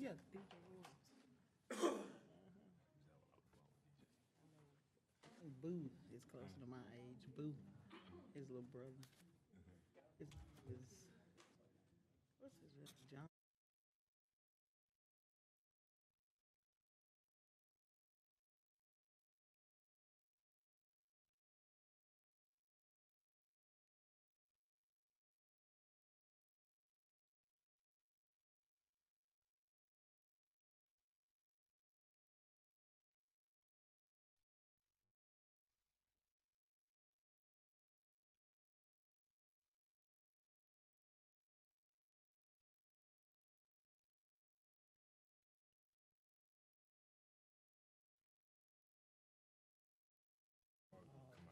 yeah. Boo is closer to my age. Boo, his little brother. What's his name? John.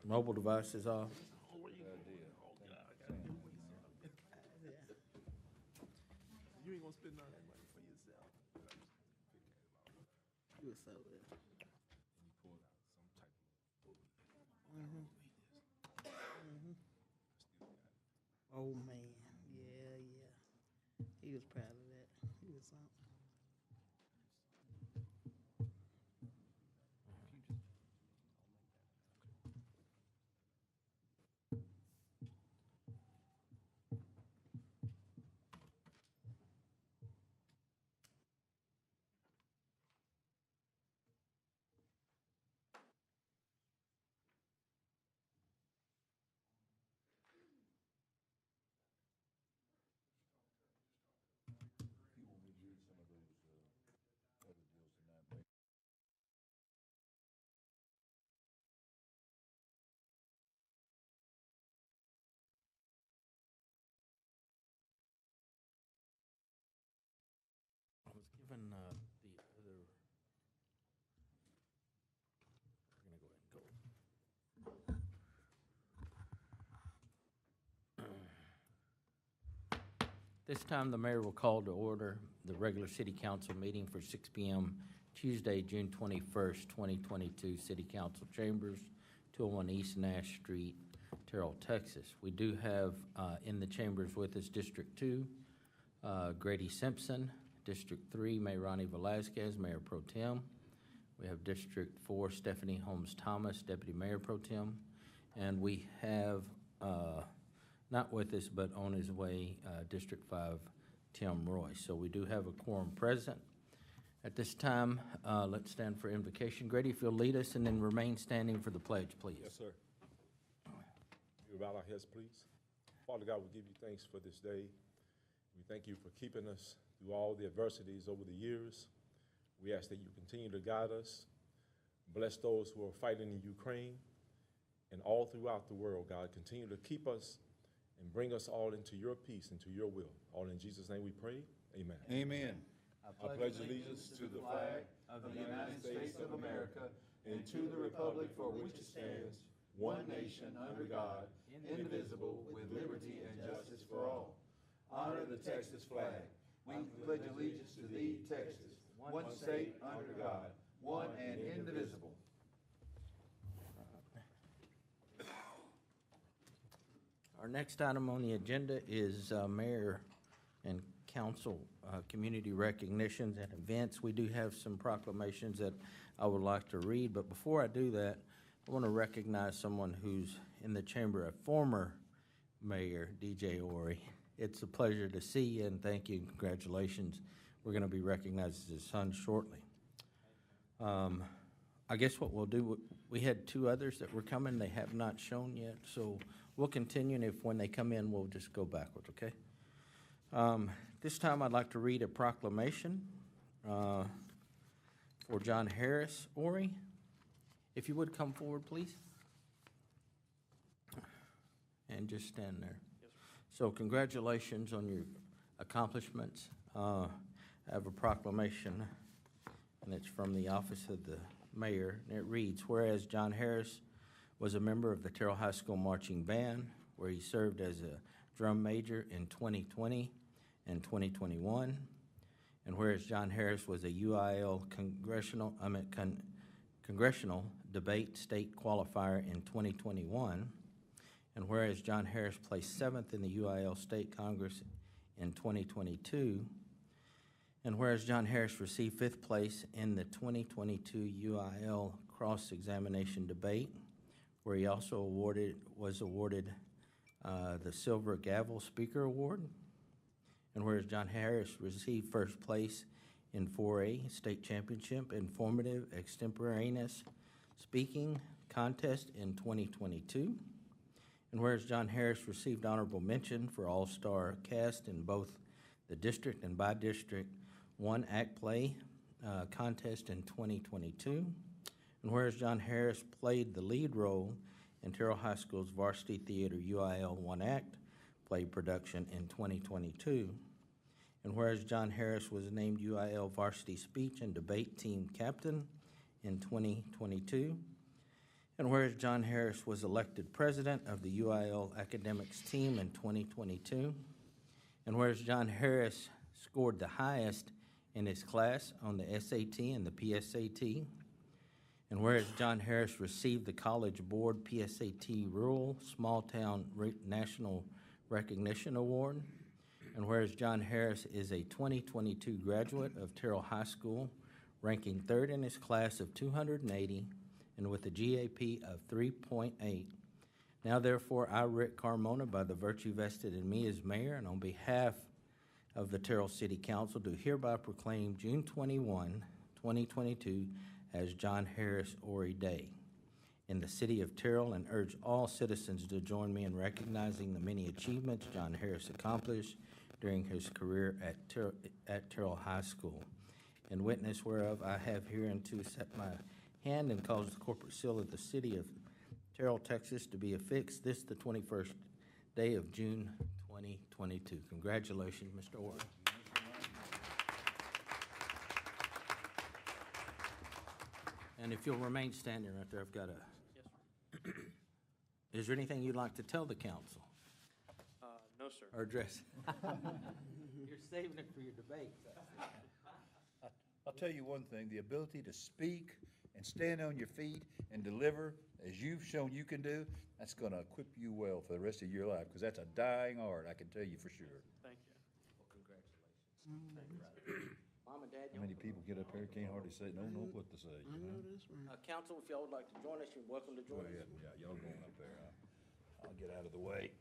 Mobile devices off. You ain't gonna spend none of that money for yourself. He was so good. Oh man, yeah. He was proud of that. He was something. I was given the other. We're gonna go ahead and go. This time, the mayor will call to order the regular city council meeting for 6 p.m. Tuesday, June 21st, 2022, City Council Chambers, 201 East Nash Street, Terrell, Texas. We do have in the chambers with us District 2, Grady Simpson, District 3, Mayor Ronnie Velazquez, Mayor Pro Tem. We have District 4, Stephanie Holmes Thomas, Deputy Mayor Pro Tem. And we have, not with us, but on his way, District 5, Tim Roy. So we do have a quorum present. At this time, let's stand for invocation. Grady, if you'll lead us and then remain standing for the pledge, please. Yes, sir. We bow our heads, please. Father God, we give you thanks for this day. We thank you for keeping us through all the adversities over the years. We ask that you continue to guide us. Bless those who are fighting in Ukraine and all throughout the world, God. Continue to keep us and bring us all into your peace, into your will. All in Jesus' name we pray. Amen. Amen. I pledge allegiance to the flag of the United States of America and to the republic for which it stands, one nation under God, indivisible, with liberty and justice for all. Honor the Texas flag. We pledge allegiance to thee, Texas, one state under God, one and indivisible. Our next item on the agenda is mayor and council community recognitions and events. We do have some proclamations that I would like to read, but before I do that, I want to recognize someone who's in the chamber, a former mayor, DJ Ori. It's a pleasure to see you, and thank you and congratulations. We're going to be recognizing his son shortly. I guess what we'll do, we had two others that were coming. They have not shown yet, so we'll continue, and if when they come in, we'll just go backwards, okay? This time I'd like to read a proclamation for John Harris. Ori, if you would come forward, please. And just stand there. Yes, so congratulations on your accomplishments. I have a proclamation, and it's from the office of the mayor, and it reads, whereas John Harris was a member of the Terrell High School Marching Band, where he served as a drum major in 2020 and 2021, and whereas John Harris was a UIL congressional debate state qualifier in 2021, and whereas John Harris placed 7th in the UIL State Congress in 2022, And whereas John Harris received fifth place in the 2022 UIL cross-examination debate, where he also was awarded the Silver Gavel Speaker Award. And whereas John Harris received first place in 4A State Championship Informative Extemporaneous Speaking Contest in 2022. And whereas John Harris received honorable mention for all-star cast in both the district and by-district one act play contest in 2022. And whereas John Harris played the lead role in Terrell High School's Varsity Theater UIL one act play production in 2022. And whereas John Harris was named UIL Varsity Speech and Debate Team Captain in 2022. And whereas John Harris was elected president of the UIL Academics team in 2022. And whereas John Harris scored the highest in his class on the SAT and the PSAT. And whereas John Harris received the College Board PSAT Rural Small Town National Recognition Award. And whereas John Harris is a 2022 graduate of Terrell High School, ranking third in his class of 280 and with a GAP of 3.8. Now therefore, I, Rick Carmona, by the virtue vested in me as mayor and on behalf of the Terrell City Council, do hereby proclaim June 21, 2022 as John Harris Ori Day in the city of Terrell, and urge all citizens to join me in recognizing the many achievements John Harris accomplished during his career at Terrell High School. In witness whereof, I have hereunto set my hand and caused the corporate seal of the city of Terrell, Texas, to be affixed this the 21st day of June 2022. Congratulations, Mr. Orr. And if you'll remain standing right there, I've got a... Yes, sir. Is there anything you'd like to tell the council? No, sir. Or address? You're saving it for your debate. I'll tell you one thing, the ability to speak and stand on your feet and deliver, as you've shown you can do, that's going to equip you well for the rest of your life, because that's a dying art, I can tell you for sure. Thank you. Well, congratulations. Mom and Dad, How many people get up here, can't hardly say, don't know what to say, you know? council, if y'all would like to join us, you're welcome to Go join ahead, us. yeah, y'all going up there, I'll get out of the way.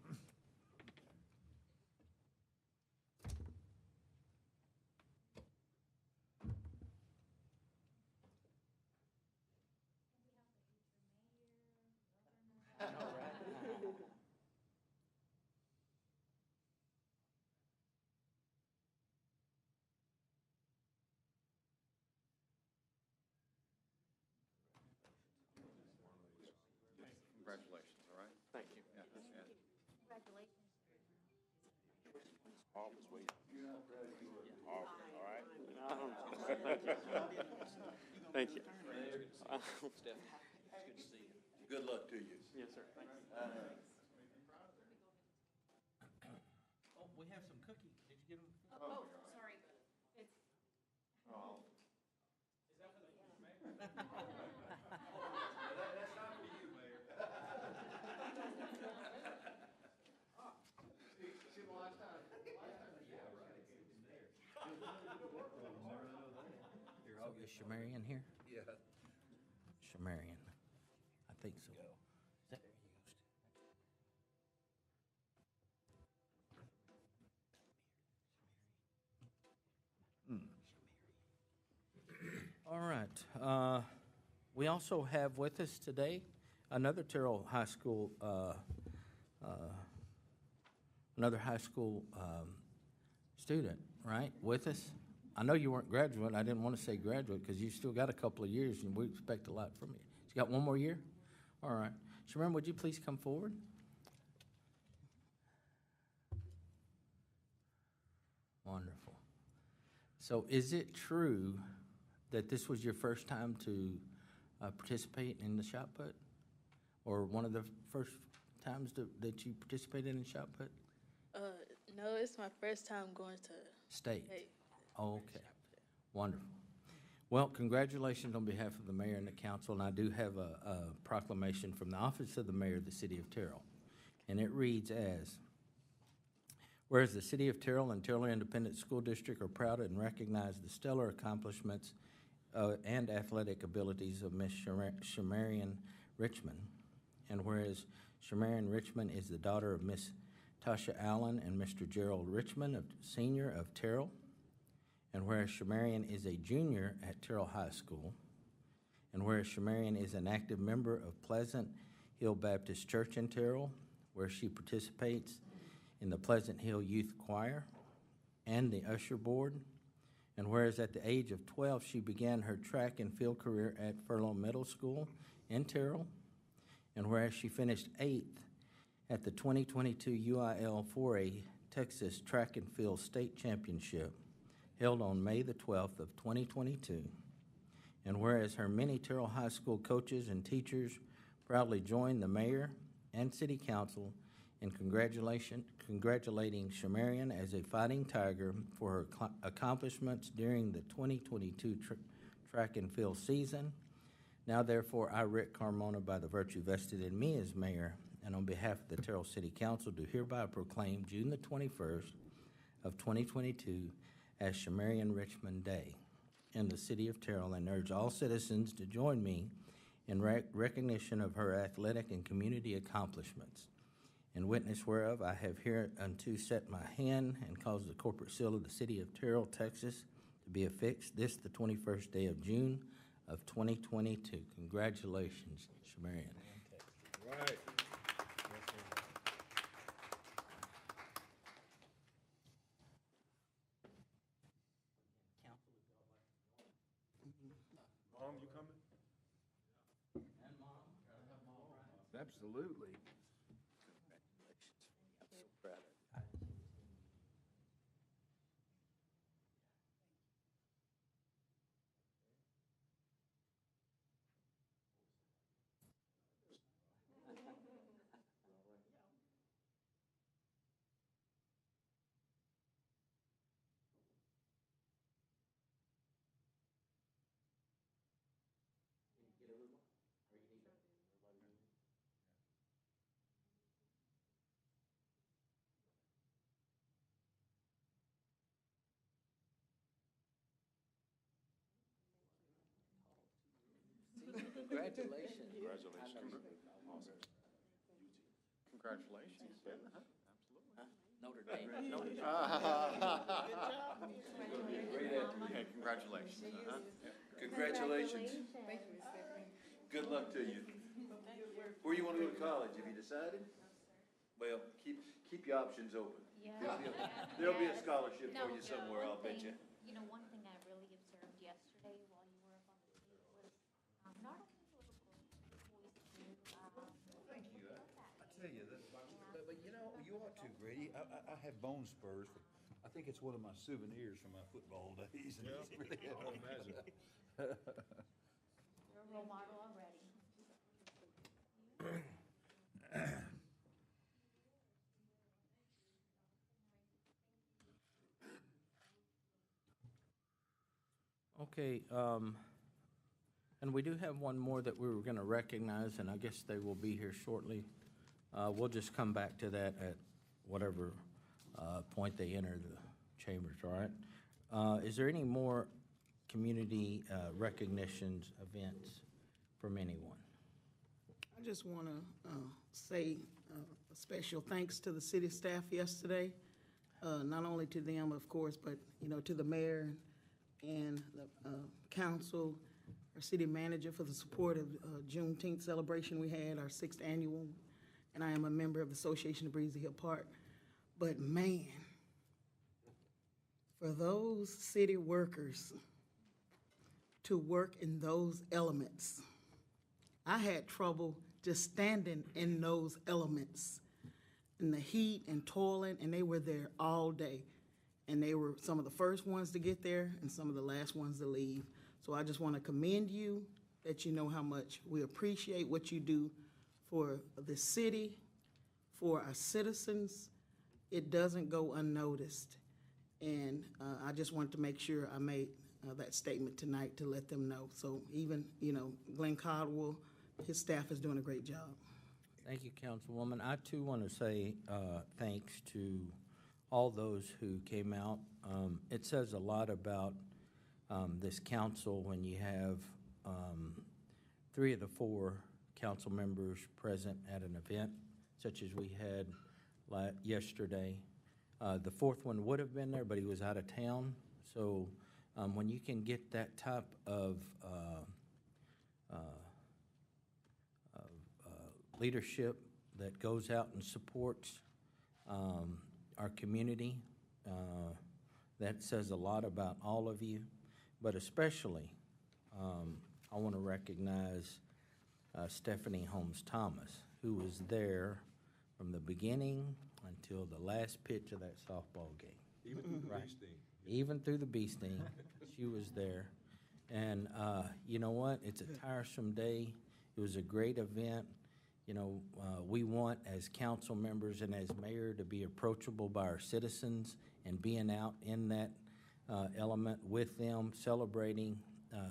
Congratulations, all right? Thank you. Yeah, yeah. Thank you. Good luck to you. Yes, sir. Thank you. Oh, we have some cookies. Did you get them? Oh, sorry. It's. That's not for you, Mayor. See the last time? Yeah, right. So is Shamarian here? Yeah. Shamarian. I think so. Is that- All right. We also have with us today another Terrell High School, student, right, with us. I know you weren't graduate. I didn't want to say graduate because you still got a couple of years and we expect a lot from you. You got one more year? All right. Shamarian, would you please come forward? Wonderful. So is it true that this was your first time to participate in the shot put? Or one of the first times that you participated in shot put? No, it's my first time going to State? state. Okay, wonderful. Well, congratulations on behalf of the mayor and the council, and I do have a proclamation from the office of the mayor of the city of Terrell. And it reads as, Whereas the City of Terrell and Terrell Independent School District are proud and recognize the stellar accomplishments and athletic abilities of Miss Shamarian Richmond. And whereas Shamarian Richmond is the daughter of Miss Tasha Allen and Mr. Gerald Richmond, Senior of Terrell. And whereas Shamarian is a junior at Terrell High School. And whereas Shamarian is an active member of Pleasant Hill Baptist Church in Terrell, where she participates in the Pleasant Hill Youth Choir and the Usher Board. And whereas at the age of 12, she began her track and field career at Furlong Middle School in Terrell. And whereas she finished 8th at the 2022 UIL 4A Texas Track and Field State Championship held on May the 12th of 2022. And whereas her many Terrell High School coaches and teachers proudly joined the mayor and city council in congratulating Shamarian as a fighting tiger for her accomplishments during the 2022 track and field season. Now, therefore, I, Rick Carmona, by the virtue vested in me as mayor, and on behalf of the Terrell City Council, do hereby proclaim June the 21st of 2022 as Shamarian Richmond Day in the city of Terrell, and urge all citizens to join me in recognition of her athletic and community accomplishments. In witness whereof, I have hereunto set my hand and caused the corporate seal of the city of Terrell, Texas, to be affixed this the 21st day of June of 2022. Congratulations, Shamarian. Right. Mom, you coming? Absolutely. Congratulations. Congratulations. Awesome. Congratulations. Absolutely. Notre Dame. Hey, congratulations. Congratulations. Good luck to you. Where you want to go to college? Have you decided? Well, keep your options open. Yeah. There'll be a scholarship No, for you somewhere, I'll bet you. You know, one thing I really observed yesterday while you were up on the field was not only Thank you. I tell you, but you know, you ought to, Grady. I have bone spurs. I think it's one of my souvenirs from my football days. Yeah, It's really I can imagine. you're a role model already. Okay, and we do have one more that we were going to recognize, and I guess they will be here shortly. We'll just come back to that at whatever point they enter the chambers, all right? Is there any more community recognitions events from anyone? I just want to say a special thanks to the city staff yesterday, not only to them, of course, but, to the mayor and the council, our city manager for the support of Juneteenth celebration we had, our 6th annual, and I am a member of the Association of Breezy Hill Park. But man, for those city workers to work in those elements, I had trouble just standing in those elements, in the heat and toiling, and they were there all day. And they were some of the first ones to get there and some of the last ones to leave. So I just want to commend you, that you know how much we appreciate what you do for the city, for our citizens. It doesn't go unnoticed. And I just wanted to make sure I made that statement tonight to let them know. So even, Glenn Caldwell, his staff is doing a great job. Thank you, Councilwoman. I, too, want to say thanks to all those who came out. It says a lot about this council when you have 3 of the 4 council members present at an event, such as we had yesterday. The 4th one would have been there, but he was out of town. So when you can get that type of leadership that goes out and supports our community, that says a lot about all of you. But especially, I want to recognize Stephanie Holmes-Thomas, who was there from the beginning until the last pitch of that softball game. Even through the bee sting. Even through the bee sting, she was there. And you know what? It's a tiresome day. It was a great event. You know, we want, as council members and as mayor, to be approachable by our citizens, and being out in that element with them, celebrating,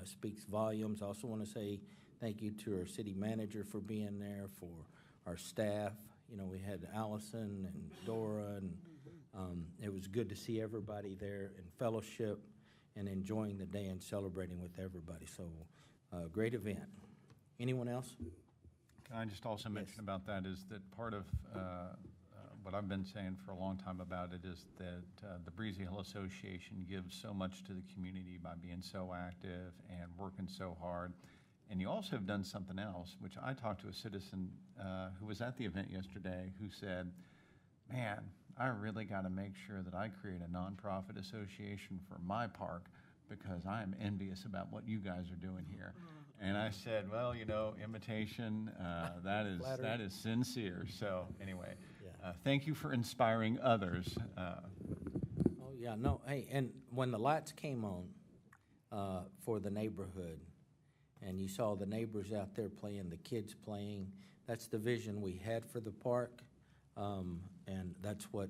speaks volumes. I also want to say thank you to our city manager for being there, for our staff. You know, we had Allison and Dora, and it was good to see everybody there in fellowship and enjoying the day and celebrating with everybody. So, great event. Anyone else? Can I just also mention about that is that part of what I've been saying for a long time about it is that the Breezy Hill Association gives so much to the community by being so active and working so hard. And you also have done something else, which I talked to a citizen who was at the event yesterday who said, man, I really got to make sure that I create a nonprofit association for my park because I am envious about what you guys are doing here. And I said, well, you know, imitation, that is sincere. So anyway, thank you for inspiring others. Oh, yeah, no, hey, and when the lights came on for the neighborhood, and you saw the neighbors out there playing, the kids playing, that's the vision we had for the park, and that's what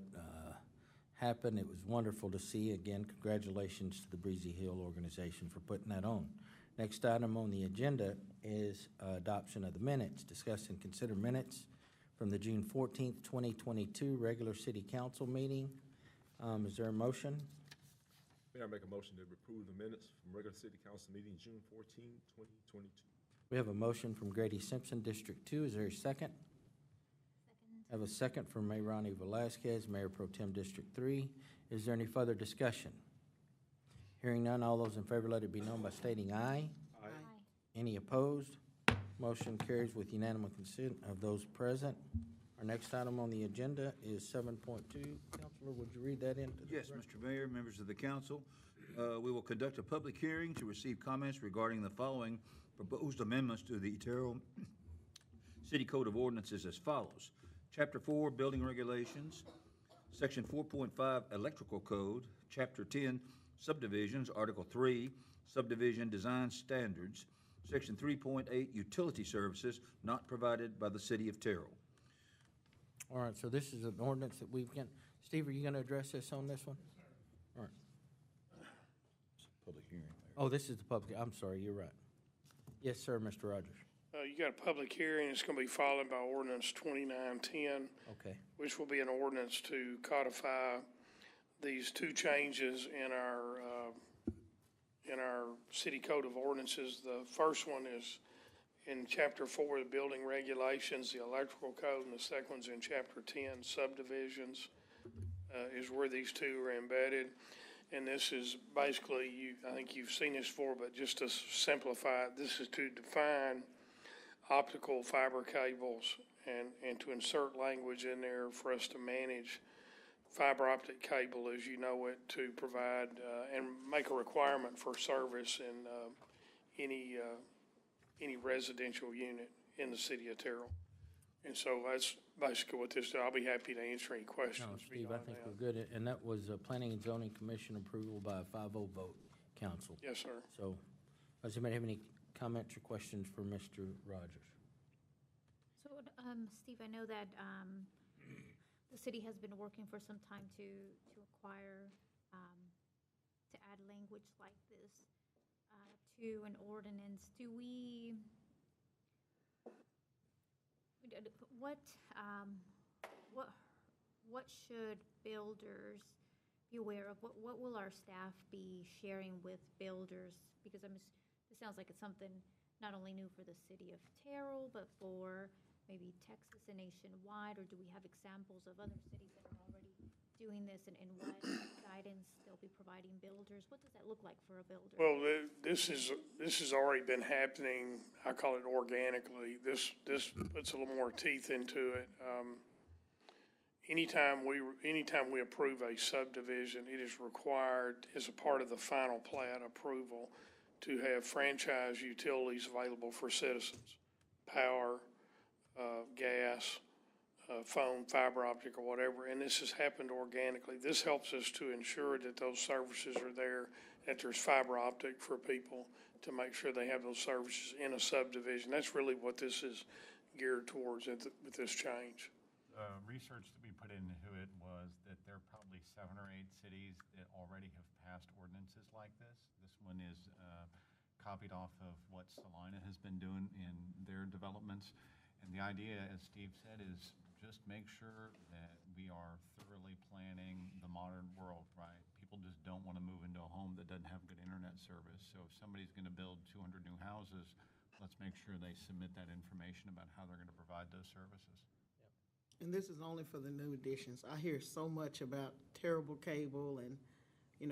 happened. It was wonderful to see. Again, congratulations to the Breezy Hill organization for putting that on. Next item on the agenda is adoption of the minutes. Discuss and consider minutes from the June 14th, 2022 regular city council meeting. Is there a motion? May I make a motion to approve the minutes from regular city council meeting June 14, 2022? We have a motion from Grady Simpson, District 2. Is there a second? I have a second from Mayor Ronnie Velasquez, Mayor Pro Tem District 3. Is there any further discussion? Hearing none, all those in favor let it be known by stating aye. Aye. Any opposed? Motion carries with unanimous consent of those present. Our next item on the agenda is 7.2. Counselor, would you read that into the Yes, record? Mr. Mayor, members of the council, we will conduct a public hearing to receive comments regarding the following proposed amendments to the Terrell City Code of Ordinances as follows. Chapter 4, Building Regulations, Section 4.5, Electrical Code, Chapter 10, Subdivisions, Article 3, Subdivision Design Standards, Section 3.8, Utility Services not provided by the City of Terrell. All right, so this is an ordinance that we've got. Steve, are you going to address this on this one? All right. Public hearing, Mayor. Oh, this is the public, I'm sorry, you're right. Yes, sir, Mr. Rogers. You got a public hearing. It's going to be followed by Ordinance 2910, Okay. which will be an ordinance to codify these 2 changes in our city code of ordinances. The first one is in Chapter 4, the building regulations, the electrical code, and the second one's in Chapter 10, subdivisions, is where these 2 are embedded. And this is basically, I think you've seen this before, but just to simplify it, this is to define optical fiber cables and to insert language in there for us to manage fiber optic cable as you know it, to provide and make a requirement for service in any residential unit in the city of Terrell. And so that's basically what this is. I'll be happy to answer any questions. No, Steve, I beyond think that. we're good. And that was Planning and Zoning Commission approval by a 5-0 vote, council. Yes, sir. So, does anybody have any comments or questions for Mr. Rogers? So, Steve, I know that the city has been working for some time to acquire, to add language like this to an ordinance. Do we, what should builders be aware of? What will our staff be sharing with builders? Because it sounds like it's something not only new for the city of Terrell, but for maybe Texas and nationwide, or do we have examples of other cities that are already doing this, and what guidance they'll be providing builders? What does that look like for a builder? Well, this has already been happening. I call it organically. This puts a little more teeth into it. Anytime we approve a subdivision, it is required as a part of the final plat approval to have franchise utilities available for citizens: power, gas, phone, fiber optic, or whatever. And this has happened organically. This helps us to ensure that those services are there, that there's fiber optic for people to make sure they have those services in a subdivision. That's really what this is geared towards with this change. Research that we put into it was that there are probably 7 or 8 cities that already have passed ordinances like this. This one is copied off of what Salina has been doing in their developments. And the idea, as Steve said, is just make sure that we are thoroughly planning the modern world, right? People just don't want to move into a home that doesn't have good internet service. So if somebody's going to build 200 new houses, let's make sure they submit that information about how they're going to provide those services. And this is only for the new additions. I hear so much about terrible cable, and,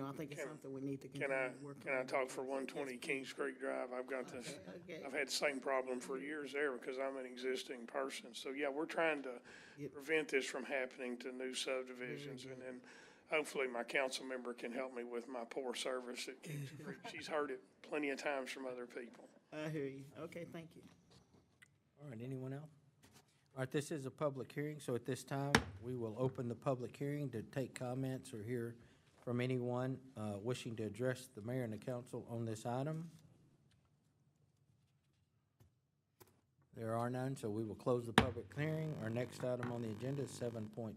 I think it's something we need to continue to work on. Can I talk for 120 Kings Creek Drive? I've got this, Okay. I've had the same problem for years there because I'm an existing person. So yeah, we're trying to prevent this from happening to new subdivisions. And then hopefully my council member can help me with my poor service at Kings Creek. She's heard it plenty of times from other people. I hear you. Okay, thank you. All right, anyone else? All right, this is a public hearing, so at this time, we will open the public hearing to take comments or hear from anyone wishing to address the mayor and the council on this item. There are none, so we will close the public hearing. Our next item on the agenda is 7.2.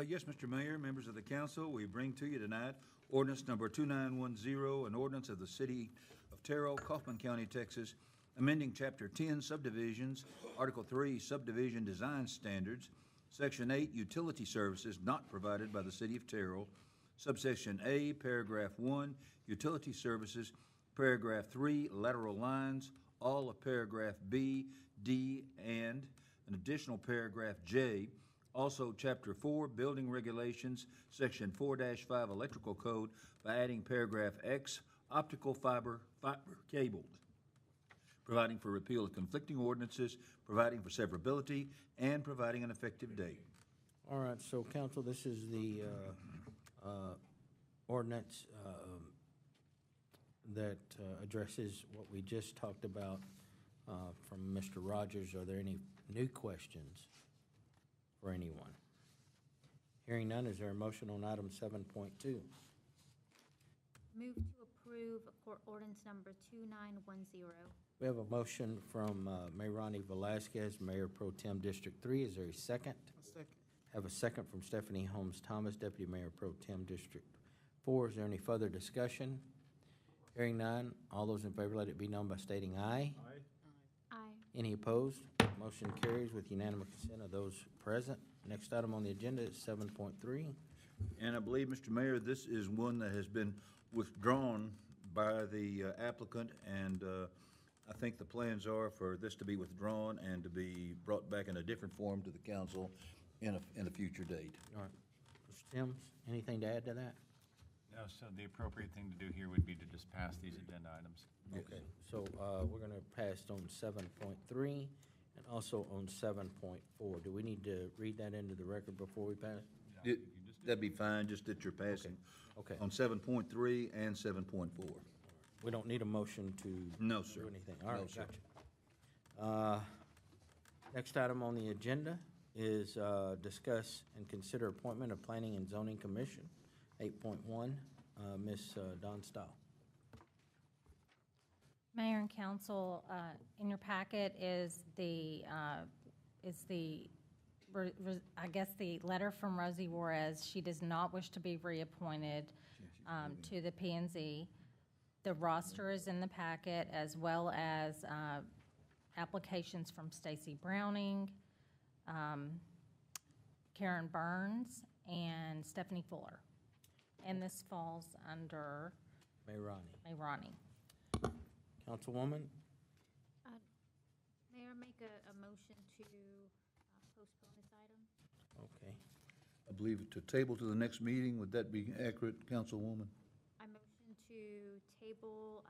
Yes, Mr. Mayor, members of the council, we bring to you tonight ordinance number 2910, an ordinance of the city of Terrell, Kaufman County, Texas, amending Chapter 10 Subdivisions, Article 3 Subdivision Design Standards, Section 8 Utility Services not provided by the City of Terrell, Subsection A, Paragraph 1 Utility Services, Paragraph 3 Lateral Lines, all of Paragraph B, D, and an additional Paragraph J. Also, Chapter 4 Building Regulations, Section 4-5 Electrical Code by adding Paragraph X, Optical fiber cables, providing for repeal of conflicting ordinances, providing for severability, and providing an effective date. All right, so council, this is the ordinance that addresses what we just talked about from Mr. Rogers. Are there any new questions for anyone? Hearing none, is there a motion on item 7.2? Move to approve ordinance number 2910. We have a motion from Mayor Ronnie Velasquez, Mayor Pro Tem District 3. Is there a second? A second. Have a second from Stephanie Holmes Thomas, Deputy Mayor Pro Tem District 4. Is there any further discussion? Hearing none, all those in favor let it be known by stating aye. Aye. Any opposed? Motion carries with unanimous consent of those present. Next item on the agenda is 7.3. And I believe, Mr. Mayor, this is one that has been withdrawn by the applicant, and I think the plans are for this to be withdrawn and to be brought back in a different form to the council in a future date. All right. Mr. Timms, anything to add to that? No, so the appropriate thing to do here would be to just pass these agenda items. Okay, so we're going to pass on 7.3 and also on 7.4. Do we need to read that into the record before we pass? That'd be fine, just that you're passing Okay. on 7.3 and 7.4. We don't need a motion to No, sir. do anything. All right, No, sir. gotcha. Next item on the agenda is discuss and consider appointment of Planning and Zoning Commission, 8.1, Ms. Dawn Stahl. Mayor and council, in your packet is the letter from Rosie Juarez. She does not wish to be reappointed to the P&Z. The roster is in the packet, as well as applications from Stacy Browning, Karen Burns, and Stephanie Fuller. And this falls under Mayrani. Mayrani. Councilwoman? Mayor, make a motion to postpone this item. Okay. I believe to table to the next meeting, would that be accurate, Councilwoman? I motion to table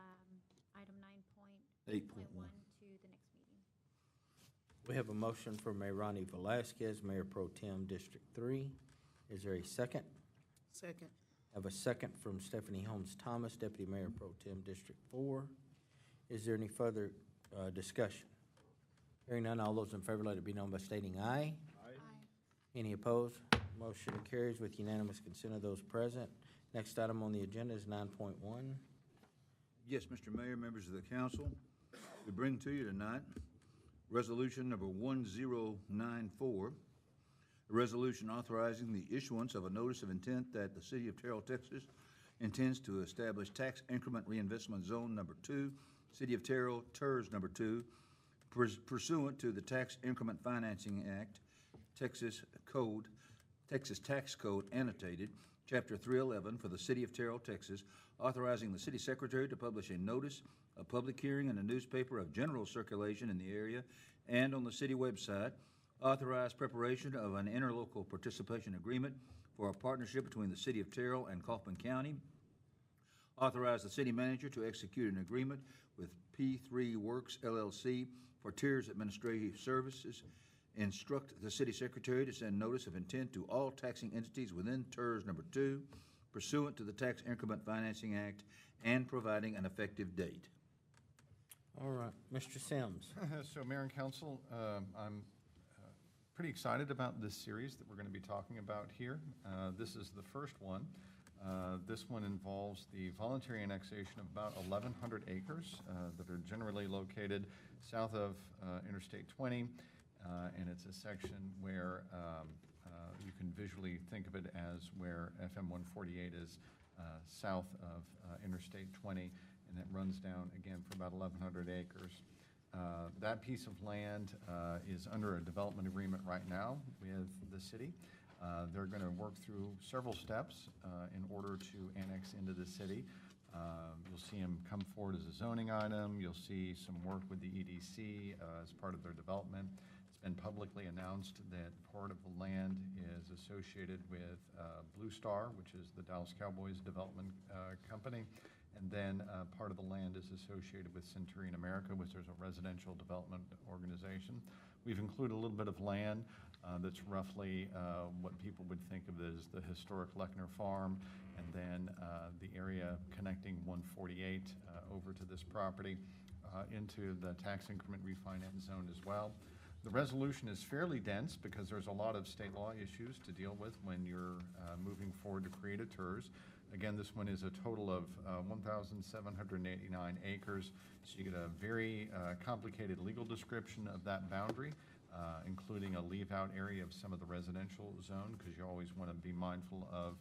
item 9.8.1 8.1. to the next meeting. We have a motion for Mayrani Velazquez, Mayor Pro Tem, District 3. Is there a second? Second. Have a second from Stephanie Holmes Thomas, Deputy Mayor Pro Tem, District 4. Is there any further discussion? Hearing none, all those in favor, let it be known by stating aye. Aye. Any opposed? Motion carries with unanimous consent of those present. Next item on the agenda is 9.1. Yes, Mr. Mayor, members of the council, we bring to you tonight resolution number 1094, a resolution authorizing the issuance of a notice of intent that the city of Terrell, Texas intends to establish tax increment reinvestment zone number 2, City of Terrell, TERS number 2, pursuant to the Tax Increment Financing Act, Texas Tax Code annotated, Chapter 311 for the City of Terrell, Texas, authorizing the city secretary to publish a notice of public hearing in a newspaper of general circulation in the area and on the city website, authorize preparation of an interlocal participation agreement for a partnership between the City of Terrell and Kaufman County, authorize the city manager to execute an agreement with P3 Works LLC for tiers administrative services, instruct the city secretary to send notice of intent to all taxing entities within TERS number 2 pursuant to the Tax Increment Financing Act and providing an effective date. All right, Mr. Sims. So, Mayor and Council, I'm pretty excited about this series that we're going to be talking about here. This is the first one. This one involves the voluntary annexation of about 1,100 acres that are generally located south of Interstate 20, and it's a section where you can visually think of it as where FM 148 is south of Interstate 20, and it runs down again for about 1,100 acres. That piece of land is under a development agreement right now with the city. They're going to work through several steps in order to annex into the city. You'll see them come forward as a zoning item. You'll see some work with the EDC as part of their development. It's been publicly announced that part of the land is associated with Blue Star, which is the Dallas Cowboys development company. And then part of the land is associated with Centurion America, which is a residential development organization. We've included a little bit of land that's roughly what people would think of as the historic Lechner Farm, and then the area connecting 148 over to this property into the tax increment refinance zone as well. The resolution is fairly dense because there's a lot of state law issues to deal with when you're moving forward to create a TERS. Again, this one is a total of 1,789 acres, so you get a very complicated legal description of that boundary, including a leave-out area of some of the residential zone, because you always want to be mindful of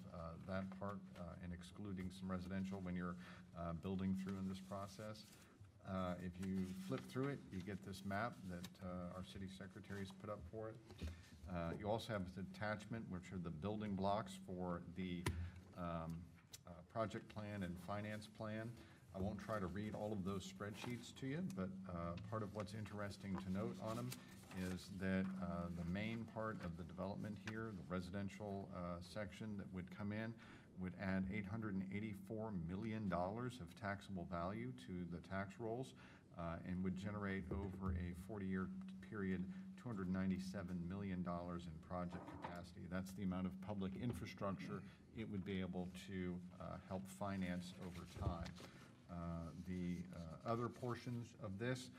that part and excluding some residential when you're building through in this process. If you flip through it, you get this map that our city secretary's put up for it. You also have the attachment, which are the building blocks for the project plan and finance plan. I won't try to read all of those spreadsheets to you, but part of what's interesting to note on them is that the main part of the development here, the residential section that would come in, would add $884 million of taxable value to the tax rolls and would generate over a 40-year period $297 million in project capacity. That's the amount of public infrastructure it would be able to help finance over time. The other portions of this,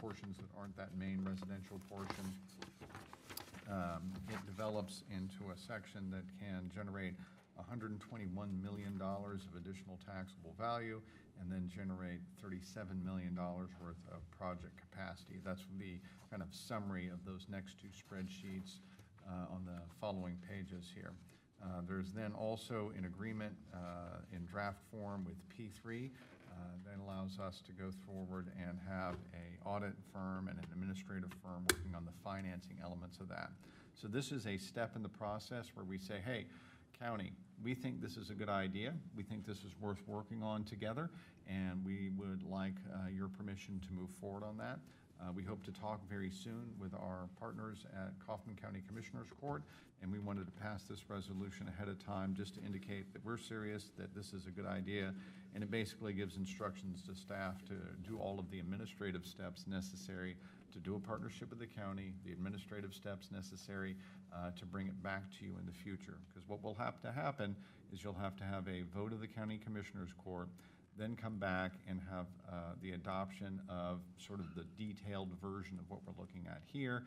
portions that aren't that main residential portion, it develops into a section that can generate $121 million of additional taxable value and then generate $37 million worth of project capacity. That's the kind of summary of those next two spreadsheets on the following pages here. There's then also an agreement in draft form with P3 That allows us to go forward and have a audit firm and an administrative firm working on the financing elements of that. So this is a step in the process where we say, hey, county, we think this is a good idea. We think this is worth working on together, and we would like your permission to move forward on that. We hope to talk very soon with our partners at Kaufman County Commissioners Court, and we wanted to pass this resolution ahead of time just to indicate that we're serious, that this is a good idea, and it basically gives instructions to staff to do all of the administrative steps necessary to do a partnership with the county, the administrative steps necessary to bring it back to you in the future. Because what will have to happen is you'll have to have a vote of the County Commissioners Court, then come back and have the adoption of sort of the detailed version of what we're looking at here,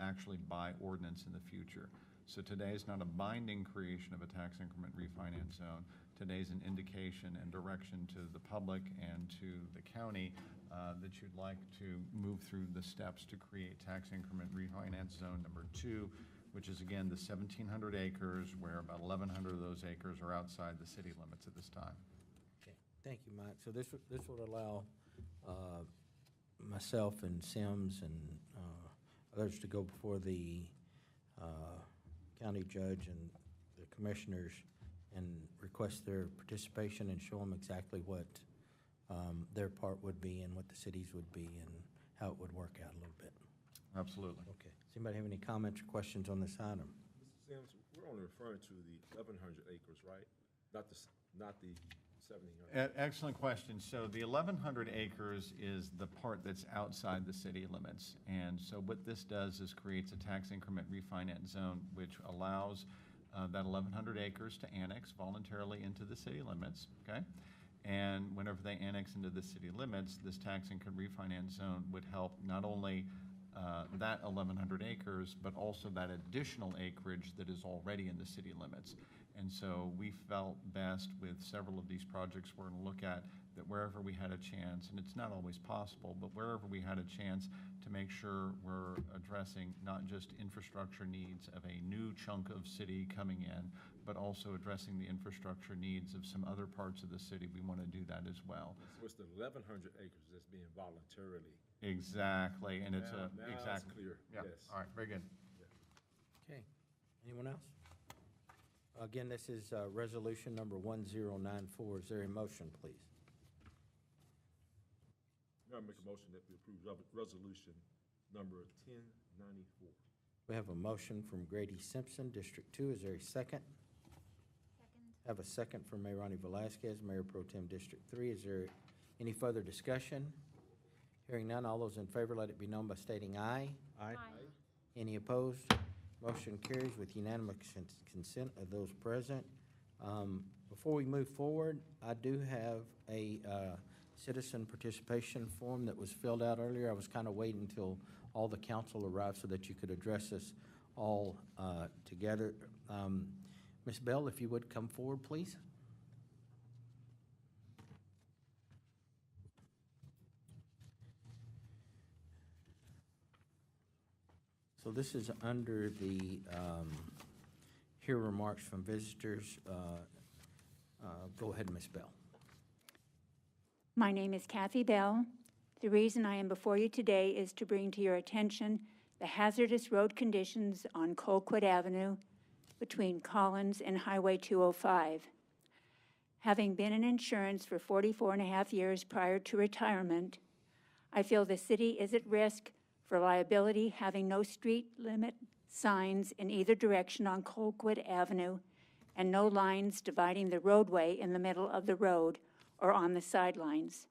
actually by ordinance in the future. So today is not a binding creation of a tax increment refinance zone. Today's an indication and direction to the public and to the county that you'd like to move through the steps to create tax increment refinance zone number 2, which is again the 1,700 acres, where about 1,100 of those acres are outside the city limits at this time. Okay, thank you, Mike. So this would allow myself and Sims and others to go before the county judge and the commissioners and request their participation and show them exactly what their part would be and what the cities would be and how it would work out a little bit. Absolutely. Okay. Does anybody have any comments or questions on this item? Mr. Sims, we're only referring to the 1,100 acres, right? Not the 1,700. Excellent question. So the 1,100 acres is the part that's outside the city limits. And so what this does is creates a tax increment refinance zone, which allows that 1,100 acres to annex voluntarily into the city limits, okay? And whenever they annex into the city limits, this tax increment refinance zone would help not only that 1,100 acres, but also that additional acreage that is already in the city limits. And so we felt best with several of these projects we're going to look at that wherever we had a chance, and it's not always possible, but wherever we had a chance to make sure we're addressing not just infrastructure needs of a new chunk of city coming in, but also addressing the infrastructure needs of some other parts of the city, we want to do that as well. So it's the 1,100 acres that's being voluntarily. Exactly, and it's Now exactly. it's clear, Yeah. yes. All right, very good. Okay. Anyone else? Again, this is resolution number 1094. Is there a motion, please? Now I make a motion that we approve resolution number 1094. We have a motion from Grady Simpson, District 2. Is there a second? Second. Have a second from Mayor Ronnie Velazquez, Mayor Pro Tem District 3. Is there any further discussion? Hearing none, all those in favor, let it be known by stating aye. Aye. Any opposed? Motion carries with unanimous consent of those present. Before we move forward, I do have a citizen participation form that was filled out earlier. I was kind of waiting until all the council arrived so that you could address us all together. Ms. Bell, if you would come forward, please. So this is under the hear remarks from visitors. Go ahead, Ms. Bell. My name is Kathy Bell. The reason I am before you today is to bring to your attention the hazardous road conditions on Colquitt Avenue between Collins and Highway 205. Having been in insurance for 44.5 years prior to retirement, I feel the city is at risk for liability having no street limit signs in either direction on Colquitt Avenue and no lines dividing the roadway in the middle of the road or on the sidelines.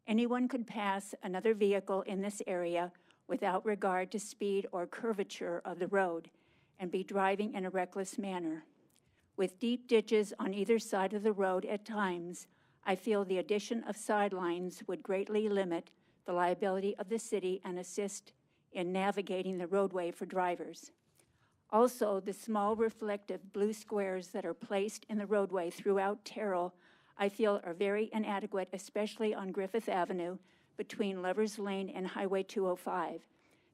Anyone could pass another vehicle in this area without regard to speed or curvature of the road and be driving in a reckless manner. With deep ditches on either side of the road at times, I feel the addition of sidelines would greatly limit the liability of the city and assist in navigating the roadway for drivers. Also, the small reflective blue squares that are placed in the roadway throughout Terrell, I feel are very inadequate, especially on Griffith Avenue between Lovers Lane and Highway 205.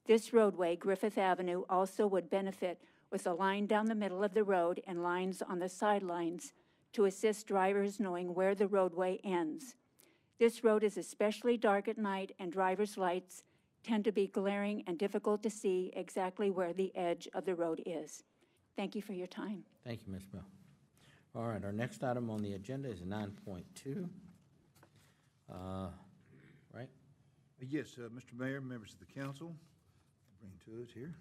This roadway, Griffith Avenue, also would benefit with a line down the middle of the road and lines on the sidelines to assist drivers knowing where the roadway ends. This road is especially dark at night, and driver's lights tend to be glaring and difficult to see exactly where the edge of the road is. Thank you for your time. Thank you, Ms. Bell. All right, our next item on the agenda is 9.2. Right? Yes, Mr. Mayor, members of the council, bring to us here.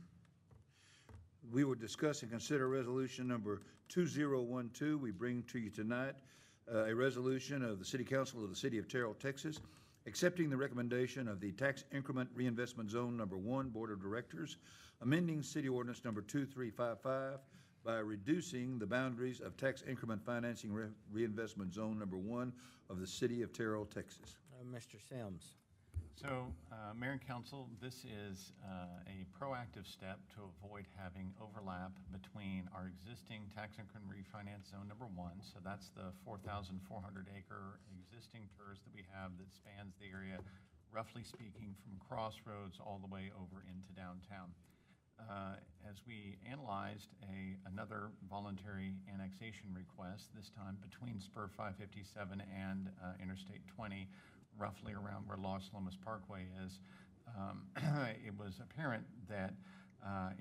We will discuss and consider resolution number 2012. We bring to you tonight a resolution of the City Council of the City of Terrell, Texas, accepting the recommendation of the Tax Increment Reinvestment Zone Number 1 Board of Directors, amending City Ordinance Number 2355 by reducing the boundaries of Tax Increment Financing Reinvestment Zone Number 1 of the City of Terrell, Texas. Mr. Sims. So, Mayor and Council, this is a proactive step to avoid having overlap between our existing tax increment refinance zone number 1. So that's the 4,400 acre existing TERS that we have that spans the area, roughly speaking, from Crossroads all the way over into downtown. As we analyzed another voluntary annexation request, this time between Spur 557 and Interstate 20, roughly around where Los Lomas Parkway is, it was apparent that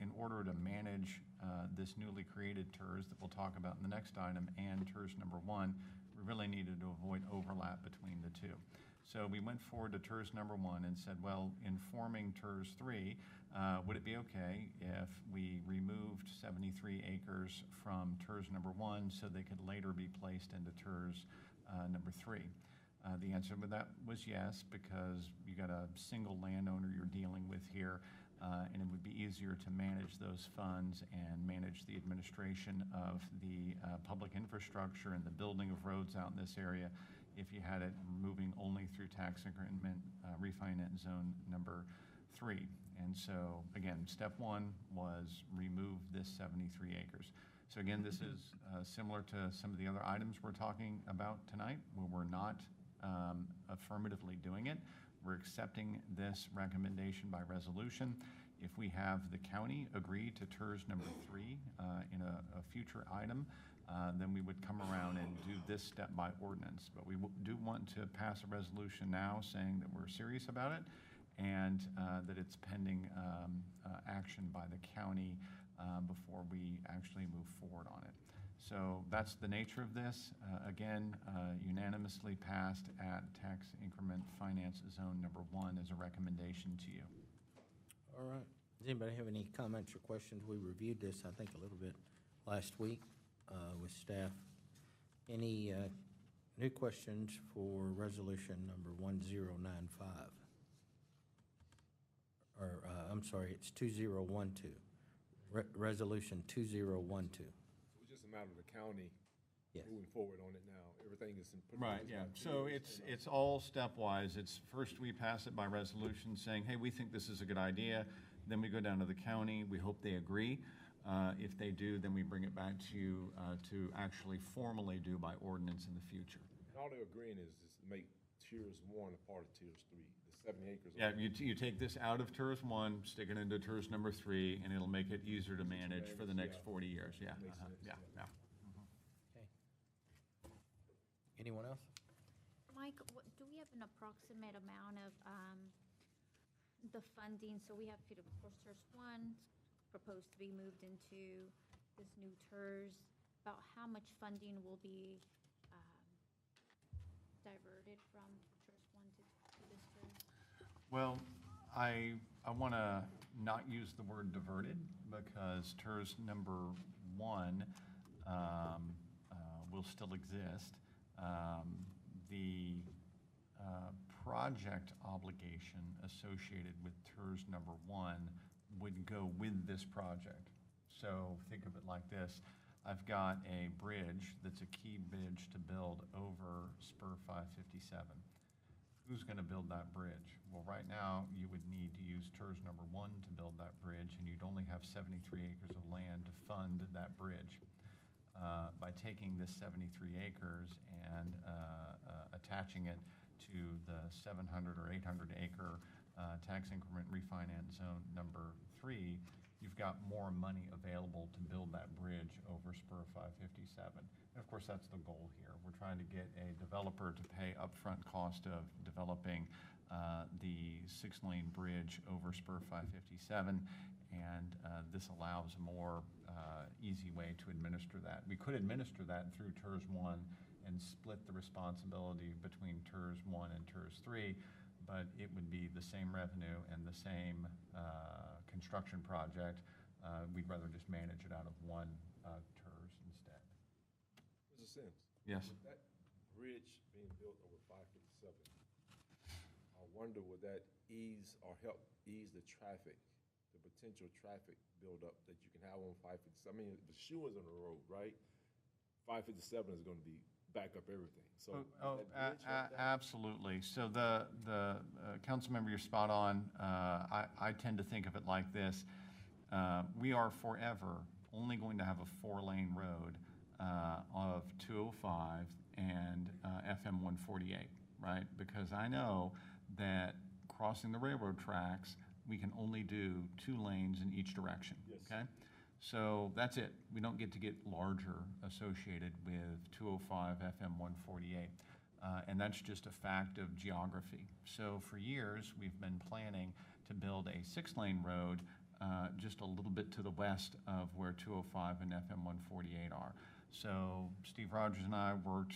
in order to manage this newly created TERS that we'll talk about in the next item and TERS number 1, we really needed to avoid overlap between the two. So we went forward to TERS number 1 and said, well, in forming TERS 3, would it be okay if we removed 73 acres from TERS number 1 so they could later be placed into TERS number 3? The answer to that was yes, because you got a single landowner you're dealing with here, and it would be easier to manage those funds and manage the administration of the public infrastructure and the building of roads out in this area if you had it moving only through tax increment refinance zone number 3. And so, again, step 1 was remove this 73 acres. So again, this is similar to some of the other items we're talking about tonight, where we're not affirmatively doing it. We're accepting this recommendation by resolution. If we have the county agree to TERS number 3 in a future item, then we would come around and do this step by ordinance. But we do want to pass a resolution now saying that we're serious about it and that it's pending action by the county before we actually move forward on it. So that's the nature of this. Again, unanimously passed at Tax Increment Finance Zone number 1 as a recommendation to you. All right. Does anybody have any comments or questions? We reviewed this, I think, a little bit last week with staff. Any new questions for resolution number 1095? Or, I'm sorry, it's 2012. Resolution 2012. It's just a matter of the county Yes. moving forward on it now. Everything is in. Right, yeah. So it's all stepwise. It's first we pass it by resolution saying, hey, we think this is a good idea. Then we go down to the county. We hope they agree. If they do, then we bring it back to you to actually formally do by ordinance in the future. And all they're agreeing is to make TERS 1 a part of TERS 3, the 70 acres. Yeah, you take this out of TERS 1, stick it into TERS number 3, and it'll make it easier to manage for the next 40 years. Yeah, Makes sense, yeah, yeah. yeah. Okay. Anyone else? Mike, do we have an approximate amount of the funding? So we have, of course, TERS 1 proposed to be moved into this new TERS. About how much funding will be diverted from TERS 1 to this TERS? Well, I want to not use the word diverted because TERS number 1 will still exist. The project obligation associated with TERS number 1 would go with this project. So think of it like this. I've got a bridge that's a key bridge to build over Spur 557. Who's going to build that bridge? Well, right now, you would need to use TERS number 1 to build that bridge, and you'd only have 73 acres of land to fund that bridge. By taking this 73 acres and attaching it to the 700 or 800 acre tax increment refinance zone number 3, you've got more money available to build that bridge over Spur 557. And of course, that's the goal here. We're trying trying to get a developer to pay upfront cost of developing the 6-lane bridge over Spur 557, and this allows a more easy way to administer that. We could administer that through TERS 1 and split the responsibility between TERS 1 and TERS 3, but it would be the same revenue and the same construction project. We'd rather just manage it out of one TERS instead. Mr. Sims? Yes. With that bridge being built over 557, I wonder would that ease or help ease the traffic, the potential traffic buildup that you can have on 557? I mean, the shoe is on the road, right? 557 is going to be back up everything. So that bridge help that? Absolutely. So the council member, you're spot on. I tend to think of it like this. We are forever only going to have a 4-lane road of 205 and FM 148, right? Because I know that crossing the railroad tracks, we can only do 2 lanes in each direction, okay? So that's it. We don't get to get larger associated with 205 FM 148. And that's just a fact of geography. So for years, we've been planning to build a 6-lane road just a little bit to the west of where 205 and FM 148 are. So Steve Rogers and I worked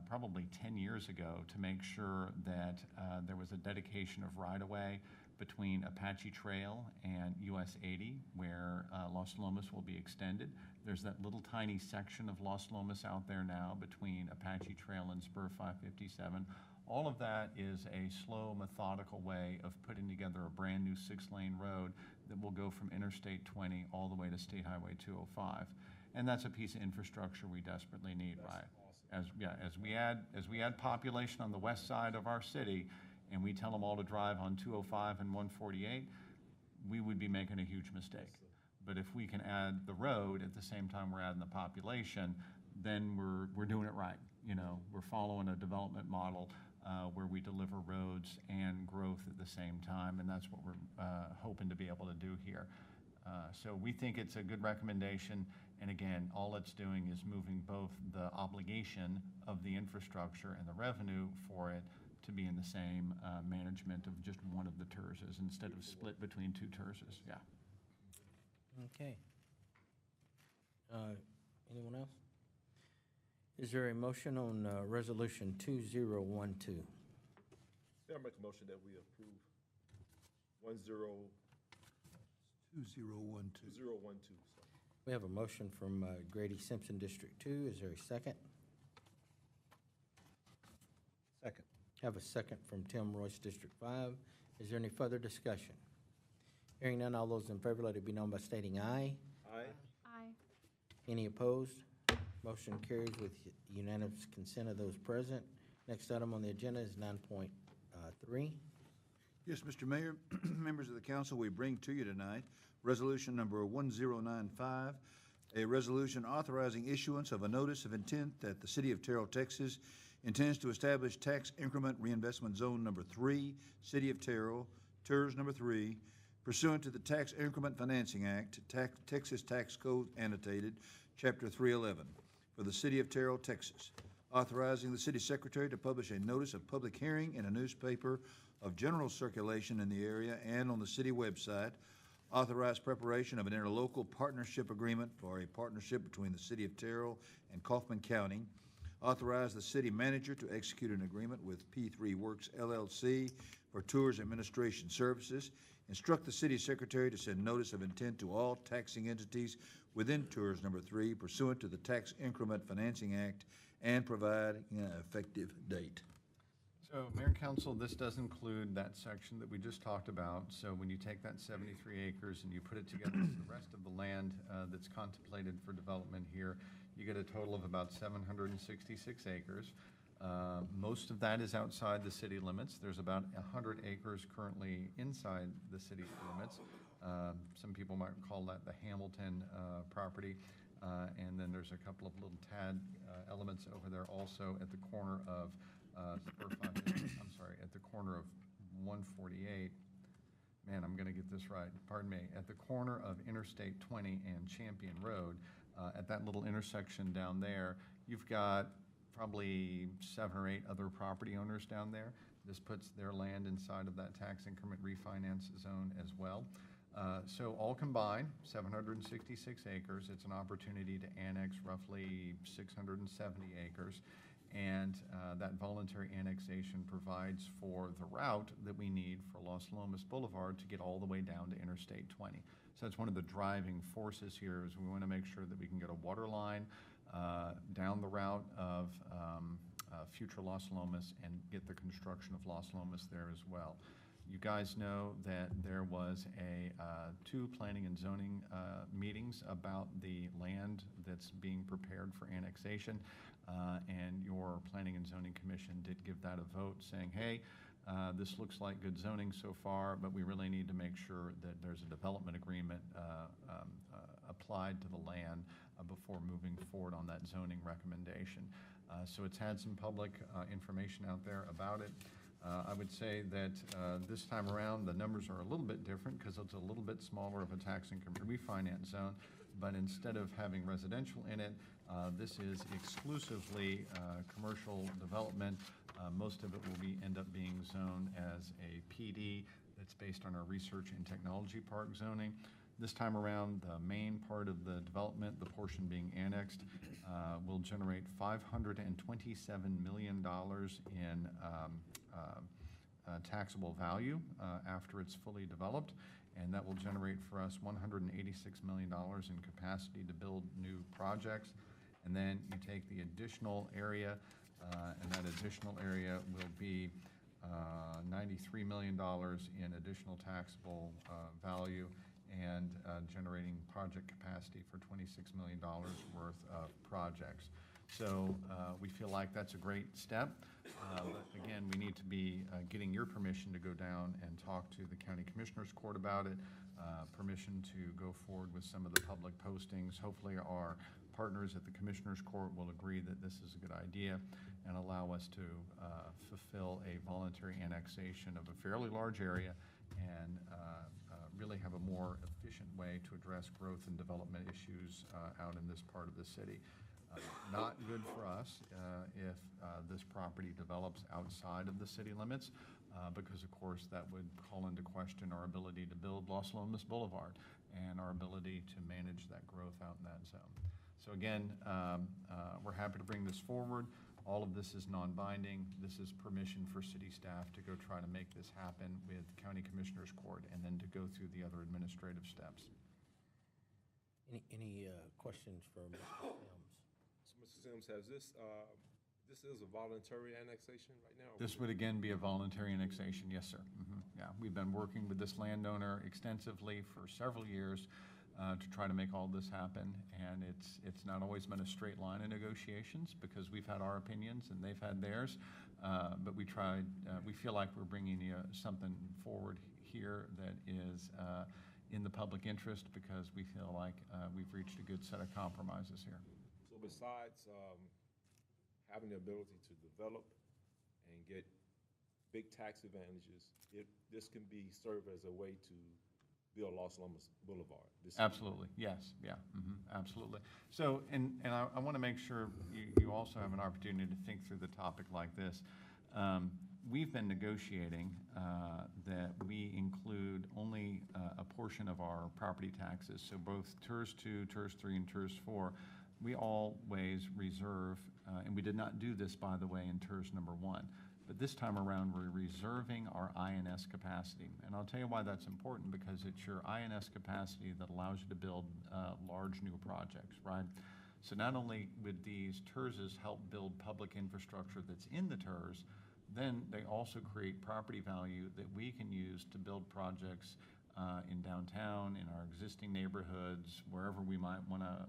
probably 10 years ago to make sure that there was a dedication of right-of-way between Apache Trail and US 80, where Los Lomas will be extended. There's that little tiny section of Los Lomas out there now between Apache Trail and Spur 557. All of that is a slow, methodical way of putting together a brand-new 6-lane road that will go from Interstate 20 all the way to State Highway 205. And that's a piece of infrastructure we desperately need, right? Awesome. As we add population on the west side of our city, and we tell them all to drive on 205 and 148, we would be making a huge mistake. But if we can add the road at the same time we're adding the population, then we're doing it right. You know, we're following a development model where we deliver roads and growth at the same time, and that's what we're hoping to be able to do here. So we think it's a good recommendation, and again, all it's doing is moving both the obligation of the infrastructure and the revenue for it to be in the same management of just one of the TERSs instead of split between 2 TERSs, yeah. Okay. Anyone else? Is there a motion on Resolution 2012? Yeah, I make a motion that we approve 2012. 2012. We have a motion from Grady Simpson, District 2. Is there a second? Second. Have a second from Tim Royce, District 5. Is there any further discussion? Hearing none, all those in favor, let it be known by stating aye. Aye. Aye. Any opposed? Motion carries with unanimous consent of those present. Next item on the agenda is 9.3. Yes, Mr. Mayor, members of the council, we bring to you tonight Resolution number 1095, a resolution authorizing issuance of a notice of intent that the City of Terrell, Texas intends to establish tax increment reinvestment zone number 3, City of Terrell, TERS number 3, pursuant to the Tax Increment Financing Act, Texas Tax Code Annotated, Chapter 311, for the City of Terrell, Texas, authorizing the city secretary to publish a notice of public hearing in a newspaper of general circulation in the area and on the city website, authorize preparation of an interlocal partnership agreement for a partnership between the City of Terrell and Kaufman County, authorize the city manager to execute an agreement with P3 Works LLC for tours administration services, instruct the city secretary to send notice of intent to all taxing entities within TERS number 3 pursuant to the Tax Increment Financing Act, and provide an effective date. So, Mayor and Council, this does include that section that we just talked about. So when you take that 73 acres and you put it together with the rest of the land that's contemplated for development here, you get a total of about 766 acres. Most of that is outside the city limits. There's about 100 acres currently inside the city limits. Some people might call that the Hamilton property. And then there's a couple of little tad elements over there also at the corner of at the corner of 148. Man, I'm going to get this right. Pardon me. At the corner of Interstate 20 and Champion Road, at that little intersection down there, you've got probably 7 or 8 other property owners down there. This puts their land inside of that tax increment refinance zone as well. So all combined, 766 acres. It's an opportunity to annex roughly 670 acres. And that voluntary annexation provides for the route that we need for Los Lomas Boulevard to get all the way down to Interstate 20. So that's one of the driving forces here is we want to make sure that we can get a water line down the route of future Los Lomas and get the construction of Los Lomas there as well. You guys know that there was 2 planning and zoning meetings about the land that's being prepared for annexation, and your Planning and Zoning Commission did give that a vote saying, hey, this looks like good zoning so far, but we really need to make sure that there's a development agreement applied to the land before moving forward on that zoning recommendation. So it's had some public information out there about it. I would say that this time around, the numbers are a little bit different because it's a little bit smaller of a tax income refinance zone, but instead of having residential in it, this is exclusively commercial development. Most of it will end up being zoned as a PD that's based on our research and technology park zoning. This time around, the main part of the development, the portion being annexed, will generate $527 million in taxable value after it's fully developed, and that will generate for us $186 million in capacity to build new projects. And then you take the additional area, and that additional area will be $93 million in additional taxable value and generating project capacity for $26 million worth of projects. So we feel like that's a great step. But again, we need to be getting your permission to go down and talk to the County Commissioners Court about it, permission to go forward with some of the public postings. Hopefully our partners at the Commissioners Court will agree that this is a good idea and allow us to fulfill a voluntary annexation of a fairly large area and really have a more efficient way to address growth and development issues out in this part of the city. Not good for us if this property develops outside of the city limits, because of course that would call into question our ability to build Los Lomas Boulevard and our ability to manage that growth out in that zone. So again, we're happy to bring this forward. All of this is non-binding. This is permission for city staff to go try to make this happen with County Commissioners Court and then to go through the other administrative steps. Any questions for Mr. Sims? So, Mr. Sims, has this is a voluntary annexation right now? This would again be a voluntary annexation, yes, sir. Yeah, we've been working with this landowner extensively for several years to try to make all this happen, and it's not always been a straight line of negotiations because we've had our opinions and they've had theirs, but we feel like we're bringing you something forward here that is in the public interest because we feel like we've reached a good set of compromises here. So besides having the ability to develop and get big tax advantages, this can be served as a way to build Los Lomas Boulevard. Absolutely, yes, yeah, absolutely. So, and I want to make sure you also have an opportunity to think through the topic like this. We've been negotiating that we include only a portion of our property taxes, so both TERS 2, TERS 3, and TERS 4, we always reserve, and we did not do this, by the way, in TERS number 1. But this time around, we're reserving our INS capacity. And I'll tell you why that's important, because it's your INS capacity that allows you to build large new projects, right? So not only would these TERSs help build public infrastructure that's in the TERS, then they also create property value that we can use to build projects in downtown, in our existing neighborhoods, wherever we might want to